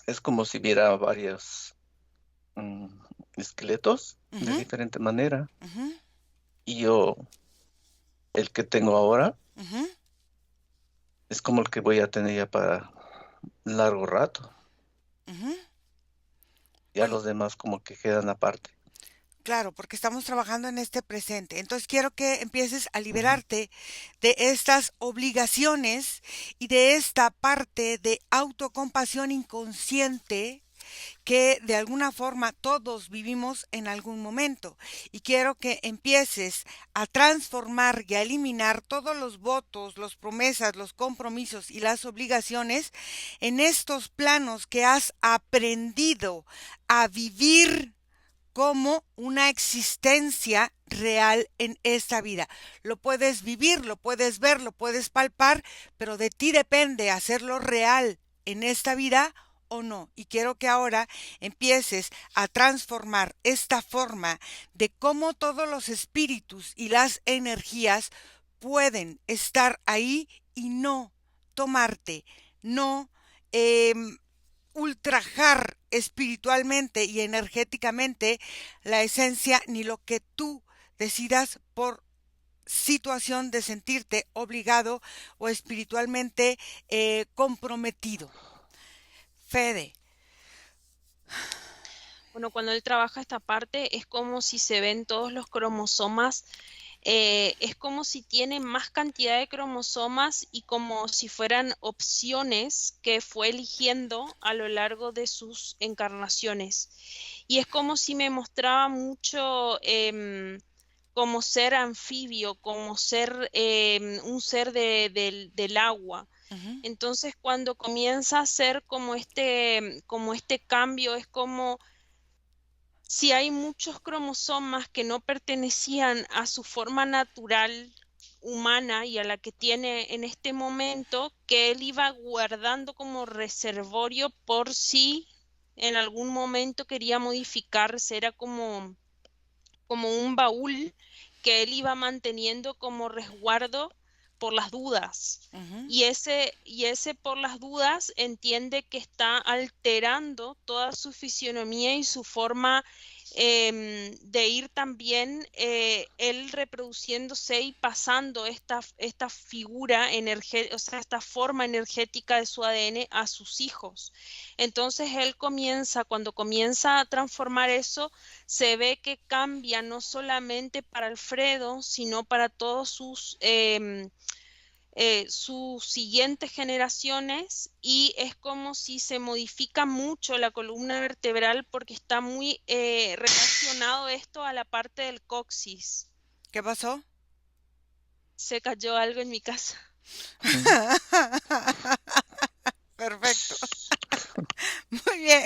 es como si viera varios mm, esqueletos de ujú, diferente manera. ujú, Y yo, el que tengo ahora, ujú. es como el que voy a tener ya para largo rato. Ujú. Ya Bueno, los demás como que quedan aparte. claro, porque estamos trabajando en este presente. Entonces quiero que empieces a Ujú. liberarte de estas obligaciones y de esta parte de autocompasión inconsciente que de alguna forma todos vivimos en algún momento. Y quiero que empieces a transformar y a eliminar todos los votos, las promesas, los compromisos y las obligaciones en estos planos que has aprendido a vivir como una existencia real en esta vida. Lo puedes vivir, lo puedes ver, lo puedes palpar, pero de ti depende hacerlo real en esta vida o no. Y quiero que ahora empieces a transformar esta forma de cómo todos los espíritus y las energías pueden estar ahí y no tomarte, no eh, ultrajar espiritualmente y energéticamente la esencia ni lo que tú decidas por situación de sentirte obligado o espiritualmente comprometido. Fede. Bueno, cuando él trabaja esta parte es como si se ven todos los cromosomas, es como si tiene más cantidad de cromosomas y como si fueran opciones que fue eligiendo a lo largo de sus encarnaciones. Y es como si me mostraba mucho como ser anfibio, como ser un ser del agua. Ujú, Entonces, cuando comienza a ser como este cambio, es como si hay muchos cromosomas que no pertenecían a su forma natural humana y a la que tiene en este momento, que él iba guardando como reservorio por si en algún momento quería modificarse, era como un baúl que él iba manteniendo como resguardo por las dudas. ujú, Y ese por las dudas entiende que está alterando toda su fisionomía y su forma de ir también él reproduciéndose y pasando esta figura energética, o sea, esta forma energética de su ADN a sus hijos. Entonces él cuando comienza a transformar eso, se ve que cambia no solamente para Alfredo, sino para todos sus siguientes generaciones y es como si se modifica mucho la columna vertebral porque está muy relacionado esto a la parte del coxis. ¿Qué pasó? Se cayó algo en mi casa. Ujú. Perfecto. Muy bien.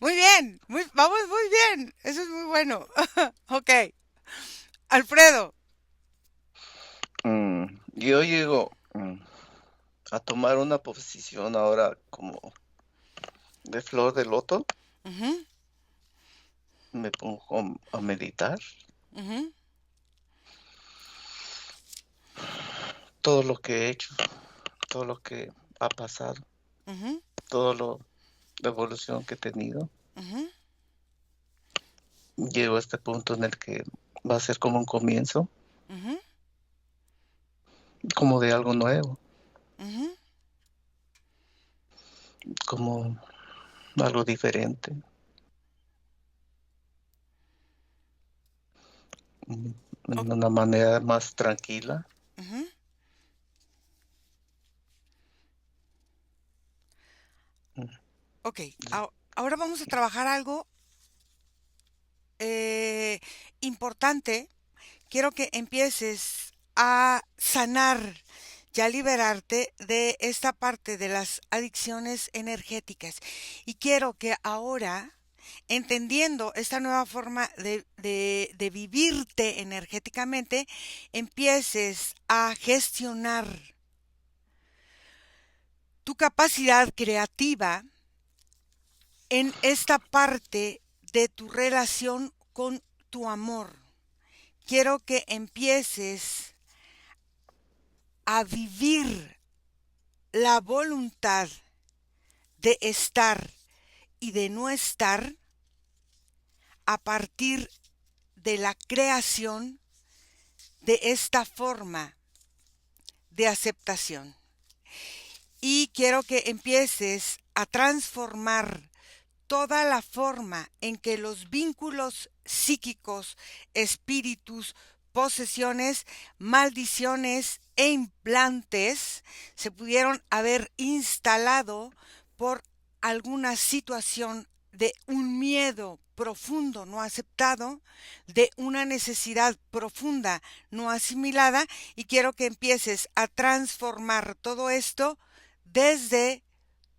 Muy bien. Vamos muy bien. Eso es muy bueno. Ok. Alfredo. Yo llego a tomar una posición ahora como de flor de loto. Ujú, Me pongo a meditar ujú, todo lo que he hecho, todo lo que ha pasado, ujú, todo la evolución que he tenido. ujú, Llego a este punto en el que va a ser como un comienzo, ujú, como de algo nuevo. ujú. como algo diferente, O- en una manera más tranquila. ujú. Mm, Ok, ahora vamos a trabajar algo eh, importante. Quiero que empieces a sanar y a liberarte de esta parte de las adicciones energéticas. Y quiero que ahora, entendiendo esta nueva forma de vivirte energéticamente, empieces a gestionar tu capacidad creativa en esta parte de tu relación con tu amor. Quiero que empieces a vivir la voluntad de estar y de no estar a partir de la creación de esta forma de aceptación. Y quiero que empieces a transformar toda la forma en que los vínculos psíquicos, espíritus, posesiones, maldiciones e implantes se pudieron haber instalado por alguna situación de un miedo profundo no aceptado, de una necesidad profunda no asimilada, y quiero que empieces a transformar todo esto desde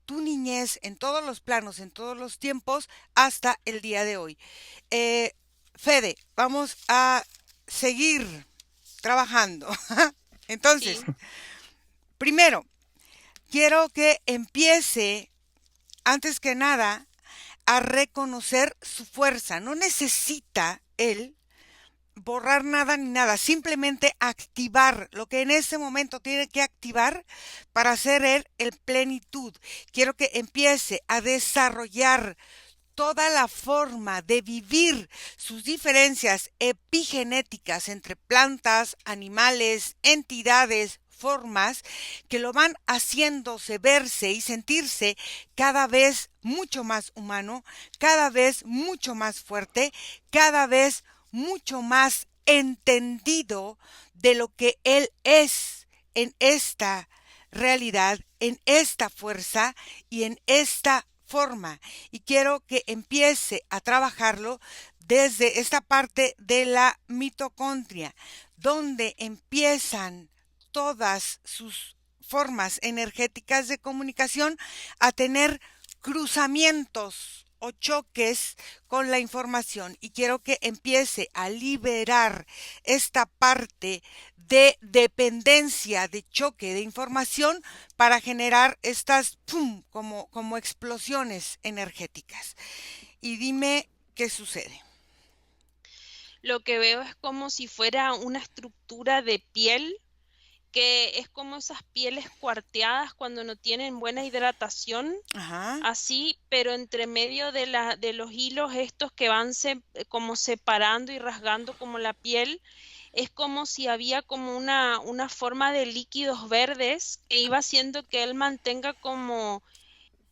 tu niñez en todos los planos, en todos los tiempos, hasta el día de hoy. Eh, Fede, vamos a seguir trabajando. Entonces, Sí. primero, quiero que empiece, antes que nada, a reconocer su fuerza. No necesita él borrar nada ni nada, simplemente activar lo que en ese momento tiene que activar para hacer él el plenitud. Quiero que empiece a desarrollar toda la forma de vivir sus diferencias epigenéticas entre plantas, animales, entidades, formas que lo van haciéndose verse y sentirse cada vez mucho más humano, cada vez mucho más fuerte, cada vez mucho más entendido de lo que él es en esta realidad, en esta fuerza y en esta forma. Y quiero que empiece a trabajarlo desde esta parte de la mitocondria, donde empiezan todas sus formas energéticas de comunicación a tener cruzamientos o choques con la información, y quiero que empiece a liberar esta parte de dependencia, de choque de información para generar estas ¡pum! Como explosiones energéticas. Y dime qué sucede. Lo que veo es como si fuera una estructura de piel, que es como esas pieles cuarteadas cuando no tienen buena hidratación, Ajá, así, pero entre medio de los hilos estos que van como separando y rasgando como la piel, es como si había como una forma de líquidos verdes que iba haciendo que él mantenga como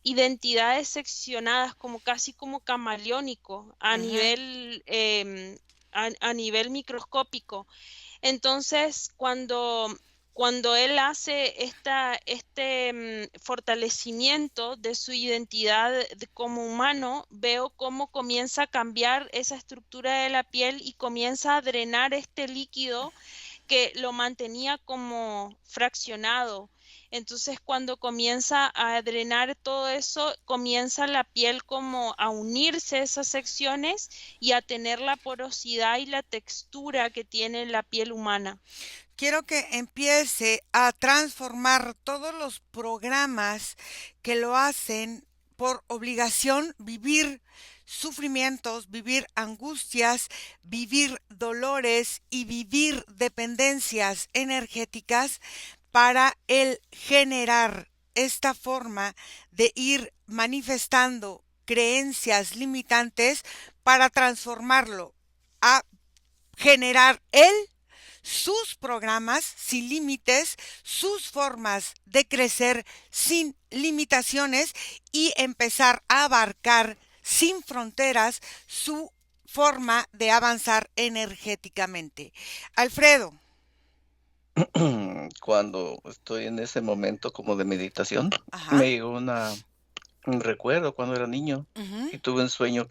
identidades seccionadas, como casi como camaleónico a ajá. nivel, a nivel microscópico. Entonces, cuando él hace fortalecimiento de su identidad como humano, veo cómo comienza a cambiar esa estructura de la piel y comienza a drenar este líquido que lo mantenía como fraccionado. Entonces, cuando comienza a drenar todo eso, comienza la piel como a unirse esas secciones y a tener la porosidad y la textura que tiene la piel humana. Quiero que empiece a transformar todos los programas que lo hacen por obligación vivir sufrimientos, vivir angustias, vivir dolores y vivir dependencias energéticas para el generar esta forma de ir manifestando creencias limitantes para transformarlo a generar él sus programas sin límites, sus formas de crecer sin limitaciones y empezar a abarcar sin fronteras su forma de avanzar energéticamente. Alfredo. Cuando estoy en ese momento como de meditación, Ajá. me llegó un recuerdo cuando era niño Ujú, y tuve un sueño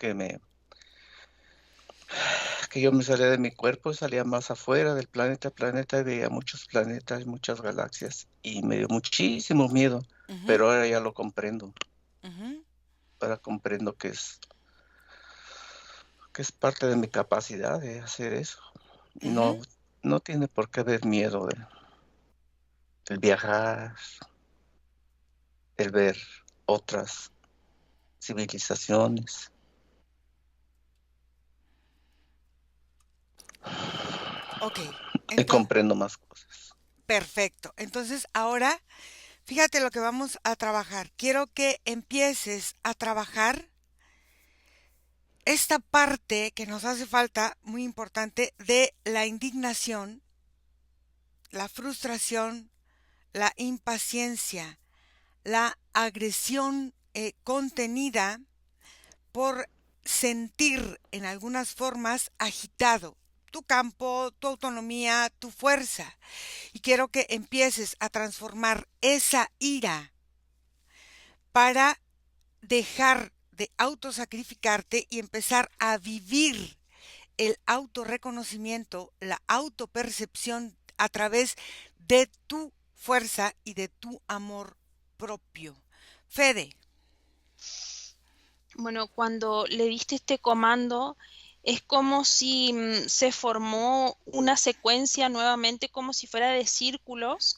que yo me salía de mi cuerpo, salía más afuera del planeta y veía muchos planetas, muchas galaxias y me dio muchísimo miedo, ujú, pero ahora ya lo comprendo. ujú, Ahora comprendo que es parte de mi capacidad de hacer eso. Y ujú. no tiene por qué haber miedo el viajar, el ver otras civilizaciones. Ok, Y entonces, comprendo más cosas. perfecto. Entonces, ahora, fíjate lo que vamos a trabajar. Quiero que empieces a trabajar esta parte que nos hace falta, muy importante, de la indignación, la frustración, la impaciencia, la agresión contenida por sentir en algunas formas agitado tu campo, tu autonomía, tu fuerza. Y quiero que empieces a transformar esa ira para dejar de autosacrificarte y empezar a vivir el autorreconocimiento, la autopercepción a través de tu fuerza y de tu amor propio. Fede. Bueno, cuando le diste este comando, es como si se formó una secuencia nuevamente, como si fuera de círculos,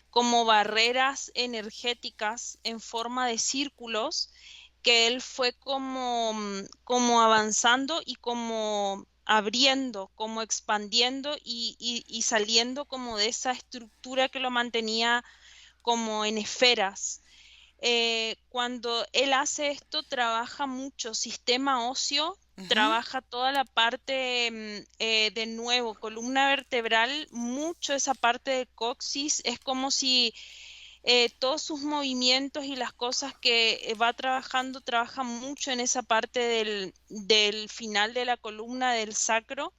como barreras energéticas en forma de círculos, que él fue como avanzando y como abriendo, como expandiendo y saliendo como de esa estructura que lo mantenía como en esferas. Cuando él hace esto, trabaja mucho sistema óseo, Ujú, trabaja toda la parte de nuevo, columna vertebral, mucho esa parte del coxis, es como si todos sus movimientos y las cosas que va trabajando, trabaja mucho en esa parte del final de la columna del sacro.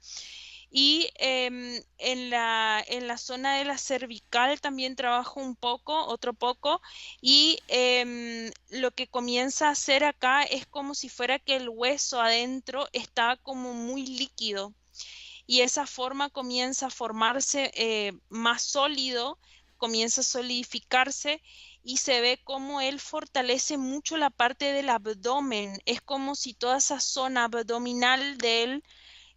Y en la zona de la cervical también trabajo un poco, otro poco, y lo que comienza a hacer acá es como si fuera que el hueso adentro está como muy líquido y esa forma comienza a formarse más sólido, comienza a solidificarse y se ve como él fortalece mucho la parte del abdomen. Es como si toda esa zona abdominal de él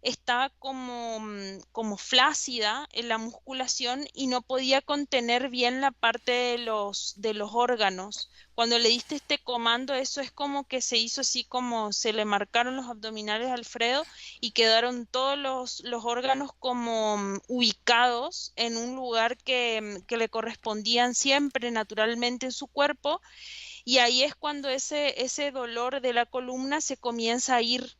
estaba como flácida en la musculación y no podía contener bien la parte de los órganos. Cuando le diste este comando, eso es como que se hizo así como se le marcaron los abdominales a Alfredo y quedaron todos los órganos como ubicados en un lugar que le correspondían siempre naturalmente en su cuerpo y ahí es cuando ese dolor de la columna se comienza a ir.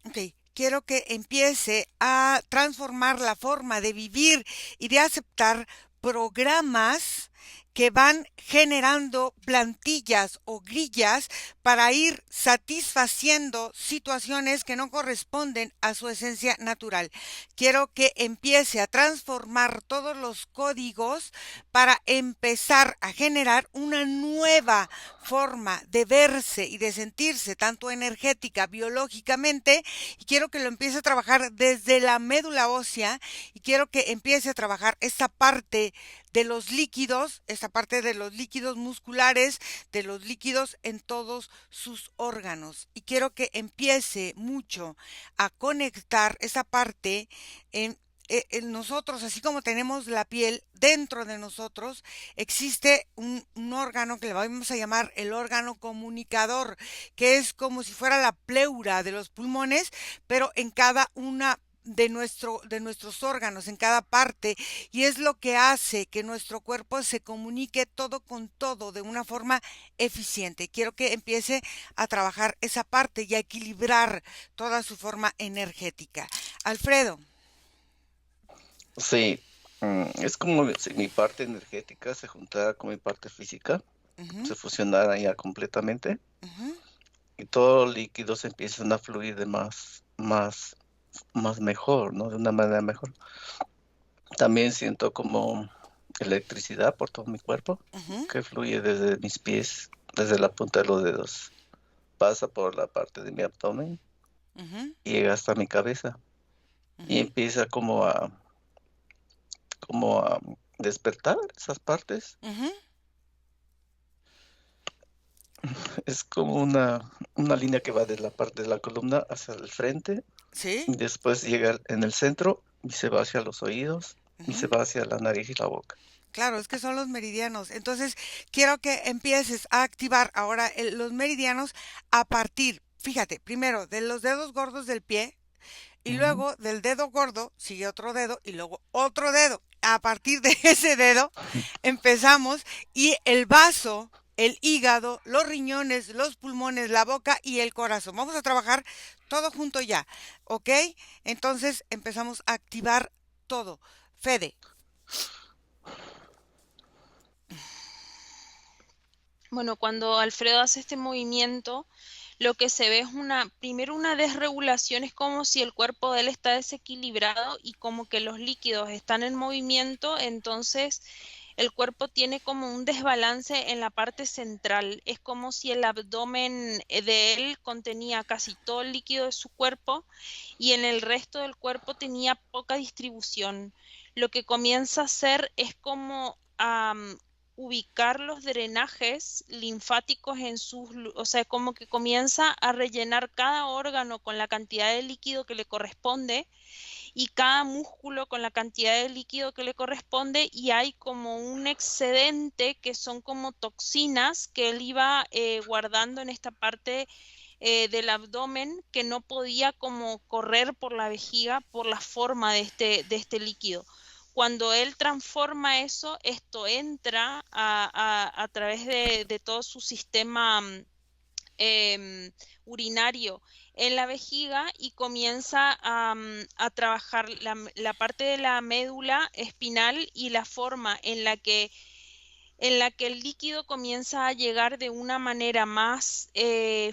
ok, quiero que empiece a transformar la forma de vivir y de aceptar programas que van generando plantillas o grillas para ir satisfaciendo situaciones que no corresponden a su esencia natural. Quiero que empiece a transformar todos los códigos para empezar a generar una nueva forma de verse y de sentirse, tanto energética, biológicamente, y quiero que lo empiece a trabajar desde la médula ósea y quiero que empiece a trabajar esta parte de los líquidos, esta parte de los líquidos musculares, de los líquidos en todos sus órganos. Y quiero que empiece mucho a conectar esa parte en nosotros, así como tenemos la piel, dentro de nosotros existe un órgano que le vamos a llamar el órgano comunicador, que es como si fuera la pleura de los pulmones, pero en cada una de nuestros órganos, en cada parte, y es lo que hace que nuestro cuerpo se comunique todo con todo de una forma eficiente. Quiero que empiece a trabajar esa parte y a equilibrar toda su forma energética. Alfredo. Sí, es como si mi parte energética se juntara con mi parte física, Ujú, se fusionara ya completamente ujú, y todos los líquidos empiezan a fluir de más mejor, ¿no? De una manera mejor. También siento como electricidad por todo mi cuerpo ujú, que fluye desde mis pies, desde la punta de los dedos, pasa por la parte de mi abdomen ujú, y llega hasta mi cabeza y ujú, empieza como a despertar esas partes. ujú. Es como una línea que va de la parte de la columna hacia el frente Sí, y después llega en el centro y se va hacia los oídos y se ujú. va hacia la nariz y la boca. Claro, es que son los meridianos. Entonces, quiero que empieces a activar ahora los meridianos a partir, fíjate, primero de los dedos gordos del pie y Ujú. luego del dedo gordo sigue otro dedo y luego otro dedo. A partir de ese dedo empezamos y el vaso, el hígado, los riñones, los pulmones, la boca y el corazón. Vamos a trabajar todo junto ya, ¿ok? Entonces empezamos a activar todo. Fede. Bueno, cuando Alfredo hace este movimiento, lo que se ve es primero una desregulación, es como si el cuerpo de él está desequilibrado y como que los líquidos están en movimiento, entonces el cuerpo tiene como un desbalance en la parte central. Es como si el abdomen de él contenía casi todo el líquido de su cuerpo y en el resto del cuerpo tenía poca distribución. Lo que comienza a hacer es como ubicar los drenajes linfáticos en o sea, como que comienza a rellenar cada órgano con la cantidad de líquido que le corresponde y cada músculo con la cantidad de líquido que le corresponde y hay como un excedente que son como toxinas que él iba guardando en esta parte del abdomen que no podía como correr por la vejiga por la forma de este líquido. Cuando él transforma eso, esto entra a través de todo su sistema urinario en la vejiga y comienza a trabajar la parte de la médula espinal y la forma en la que el líquido comienza a llegar de una manera más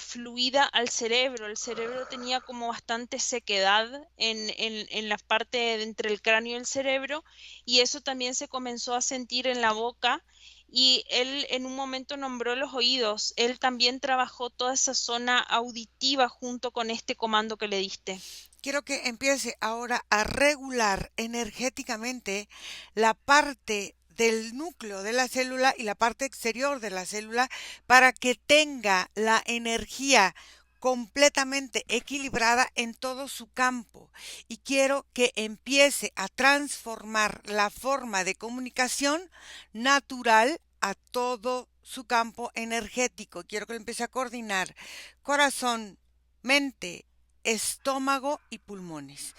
fluida al cerebro. El cerebro tenía como bastante sequedad en la parte de entre el cráneo y el cerebro y eso también se comenzó a sentir en la boca y él en un momento nombró los oídos. Él también trabajó toda esa zona auditiva junto con este comando que le diste. Quiero que empiece ahora a regular energéticamente la parte del núcleo de la célula y la parte exterior de la célula para que tenga la energía completamente equilibrada en todo su campo. Y quiero que empiece a transformar la forma de comunicación natural a todo su campo energético. Quiero que lo empiece a coordinar corazón, mente, estómago y pulmones.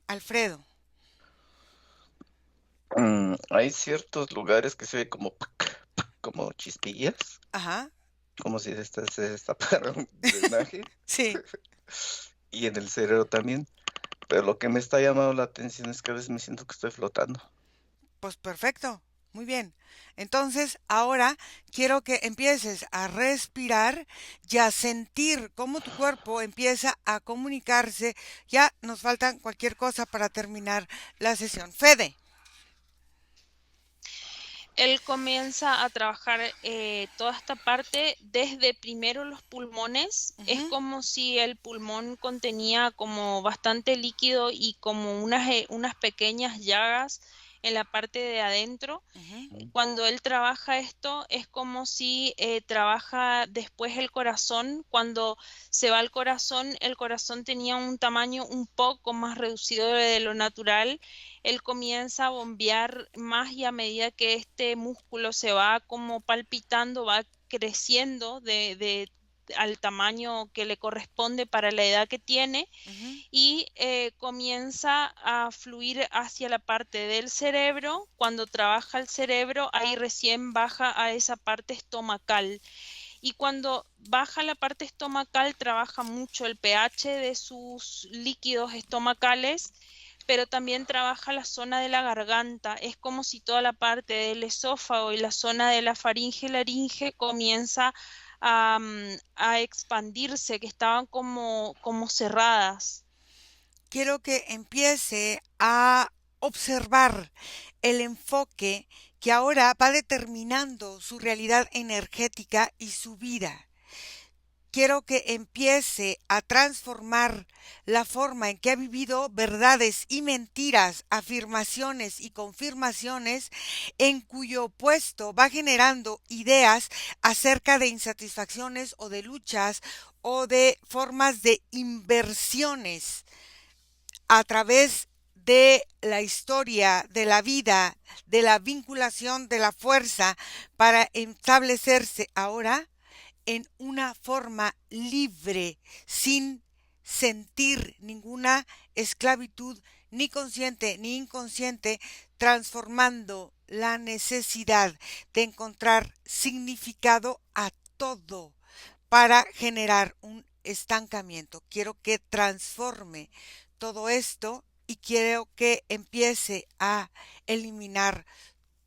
Alfredo. Hay ciertos lugares que se ve como, como chispillas, Ajá. como si se destapara un drenaje, Sí. y en el cerebro también. Pero lo que me está llamando la atención es que a veces me siento que estoy flotando. Pues perfecto. Muy bien. Entonces, ahora quiero que empieces a respirar y a sentir cómo tu cuerpo empieza a comunicarse. Ya nos falta cualquier cosa para terminar la sesión. Fede. Él comienza a trabajar toda esta parte desde primero los pulmones. Es Ujú, como si el pulmón contenía como bastante líquido y como unas pequeñas llagas en la parte de adentro. ujú, Cuando él trabaja esto, es como si trabaja después el corazón. Cuando se va el corazón tenía un tamaño un poco más reducido de lo natural. Él comienza a bombear más y a medida que este músculo se va como palpitando, va creciendo al tamaño que le corresponde para la edad que tiene ujú, y comienza a fluir hacia la parte del cerebro. Cuando trabaja el cerebro, ahí recién baja a esa parte estomacal. Y cuando baja la parte estomacal, trabaja mucho el pH de sus líquidos estomacales, pero también trabaja la zona de la garganta. Es como si toda la parte del esófago y la zona de la faringe y laringe comienza a expandirse, que estaban como cerradas. Quiero que empiece a observar el enfoque que ahora va determinando su realidad energética y su vida. Quiero que empiece a transformar la forma en que ha vivido verdades y mentiras, afirmaciones y confirmaciones, en cuyo opuesto va generando ideas acerca de insatisfacciones o de luchas o de formas de inversiones a través de la historia, de la vida, de la vinculación, de la fuerza, para establecerse ahora en una forma libre, sin sentir ninguna esclavitud, ni consciente ni inconsciente, transformando la necesidad de encontrar significado a todo para generar un estancamiento. Quiero que transforme todo esto y quiero que empiece a eliminar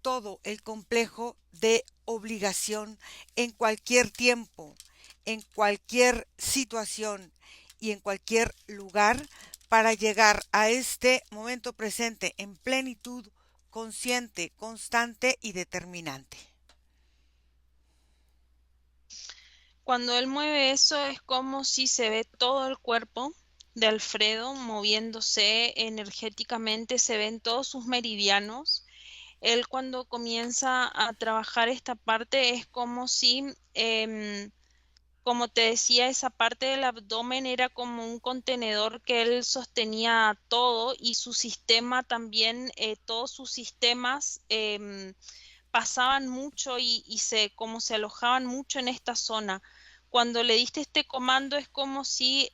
todo el complejo de obligación en cualquier tiempo, en cualquier situación y en cualquier lugar para llegar a este momento presente en plenitud, consciente, constante y determinante. Cuando él mueve eso es como si se ve todo el cuerpo de Alfredo moviéndose energéticamente, se ven todos sus meridianos. Él cuando comienza a trabajar esta parte es como si, como te decía, esa parte del abdomen era como un contenedor que él sostenía todo y su sistema también, todos sus sistemas pasaban mucho como se alojaban mucho en esta zona. Cuando le diste este comando es como si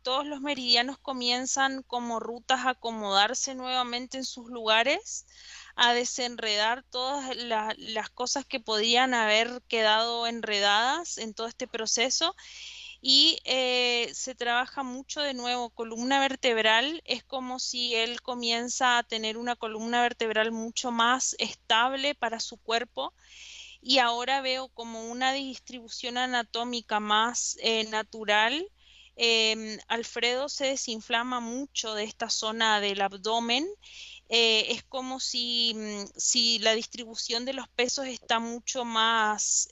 todos los meridianos comienzan como rutas a acomodarse nuevamente en sus lugares, a desenredar todas las cosas que podían haber quedado enredadas en todo este proceso y se trabaja mucho de nuevo. Columna vertebral es como si él comienza a tener una columna vertebral mucho más estable para su cuerpo y ahora veo como una distribución anatómica más natural. Alfredo se desinflama mucho de esta zona del abdomen. Es como si la distribución de los pesos está mucho más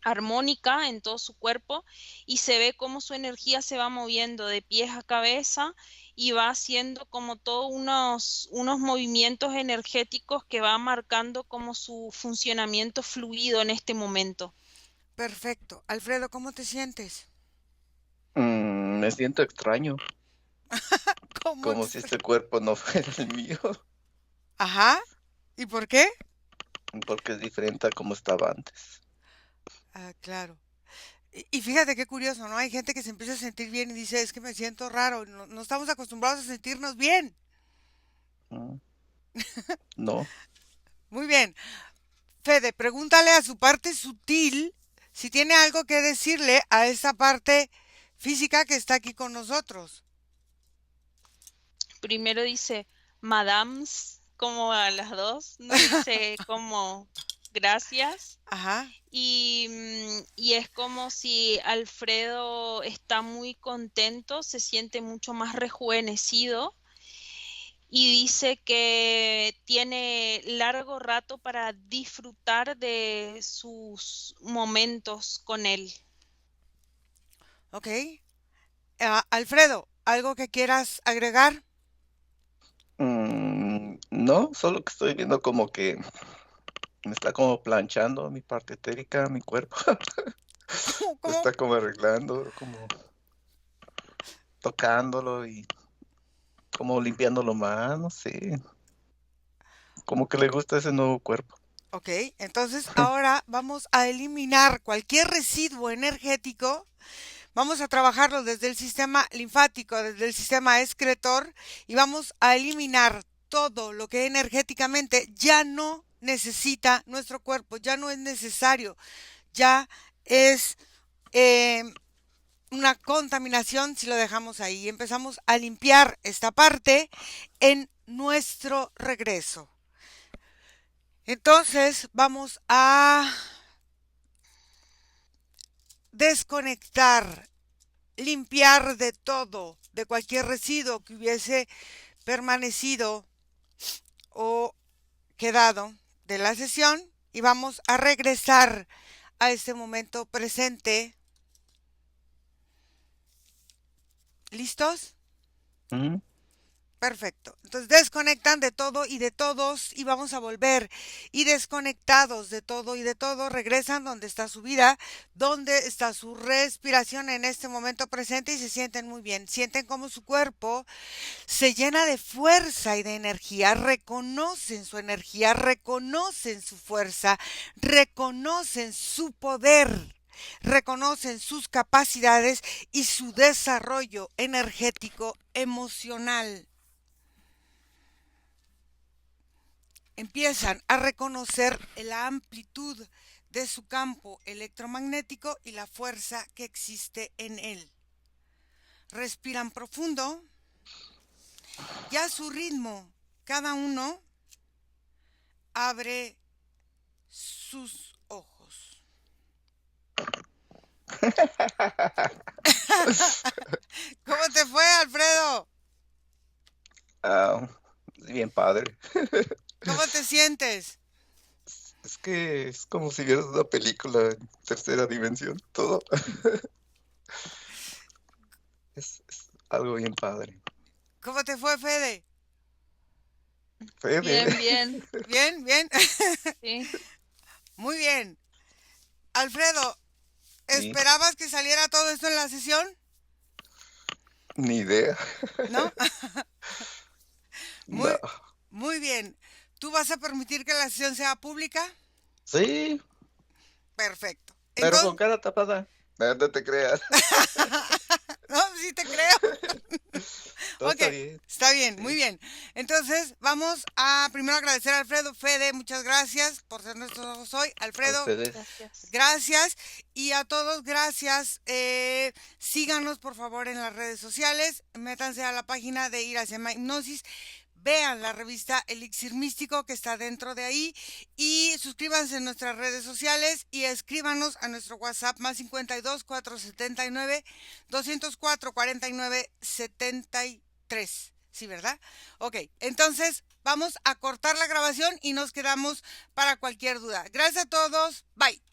armónica en todo su cuerpo y se ve cómo su energía se va moviendo de pies a cabeza y va haciendo como todos unos movimientos energéticos que va marcando como su funcionamiento fluido en este momento. Perfecto. Alfredo, ¿cómo te sientes? Me siento extraño, ¿Cómo como si este cuerpo no fuera el mío, Ajá. ¿Y por qué? porque es diferente a como estaba antes. Ah, claro. Y fíjate qué curioso, ¿no? Hay gente que se empieza a sentir bien y dice, es que me siento raro, no, no estamos acostumbrados a sentirnos bien. Mm, No, Muy bien. Fede, pregúntale a su parte sutil si tiene algo que decirle a esa parte física que está aquí con nosotros. Primero dice Madams, como a las dos, no dice como gracias. Ajá. Y es como si Alfredo está muy contento, se siente mucho más rejuvenecido y dice que tiene largo rato para disfrutar de sus momentos con él. Ok. Alfredo, ¿algo que quieras agregar? no, solo que estoy viendo como que me está como planchando mi parte etérica, mi cuerpo, ¿Cómo, lo cómo? está como arreglando, como tocándolo y como limpiándolo más, no sé, como que le gusta ese nuevo cuerpo. Ok, entonces ahora vamos a eliminar cualquier residuo energético. Vamos a trabajarlo desde el sistema linfático, desde el sistema excretor y vamos a eliminar todo lo que energéticamente ya no necesita nuestro cuerpo, ya no es necesario, ya es eh, una contaminación si lo dejamos ahí. Empezamos a limpiar esta parte en nuestro regreso. Entonces vamos a desconectar, limpiar de todo, de cualquier residuo que hubiese permanecido o quedado de la sesión, y vamos a regresar a este momento presente. ¿Listos? Ujú. Perfecto. Entonces desconectan de todo y de todos y vamos a volver. Y desconectados de todo y de todo, regresan donde está su vida, donde está su respiración en este momento presente y se sienten muy bien. Sienten como su cuerpo se llena de fuerza y de energía. Reconocen su energía, reconocen su fuerza, reconocen su poder. Reconocen sus capacidades y su desarrollo energético emocional. Empiezan a reconocer la amplitud de su campo electromagnético y la fuerza que existe en él. Respiran profundo y a su ritmo, cada uno abre sus ojos. ¿Cómo te fue, Alfredo? Bien padre. ¿Cómo te sientes? Es que es como si vieras una película en tercera dimensión, todo. Es algo bien padre. ¿Cómo te fue, Fede? Fede, Bien, bien, ¿Bien? ¿Bien? sí. Muy bien. Alfredo, sí, ¿esperabas que saliera todo esto en la sesión? ni idea. ¿No? No. Muy, muy bien. ¿Tú vas a permitir que la sesión sea pública? Sí, Perfecto. pero con Entonces, cara tapada. No, no te creas. no, sí te creo. Todo Ok, está bien. está bien, muy Sí, bien. Entonces, vamos a primero agradecer a Alfredo. Fede, muchas gracias por ser nuestros ojos hoy. a Alfredo, ustedes. Gracias. gracias. Y a todos, gracias. Síganos, por favor, en las redes sociales. Métanse a la página de Ir hacia Hipnosis. Vean la revista Elixir Místico que está dentro de ahí y suscríbanse en nuestras redes sociales y escríbanos a nuestro WhatsApp más 52 479 204 49 73. ¿Sí, verdad? Ok, entonces vamos a cortar la grabación y nos quedamos para cualquier duda. Gracias a todos. Bye.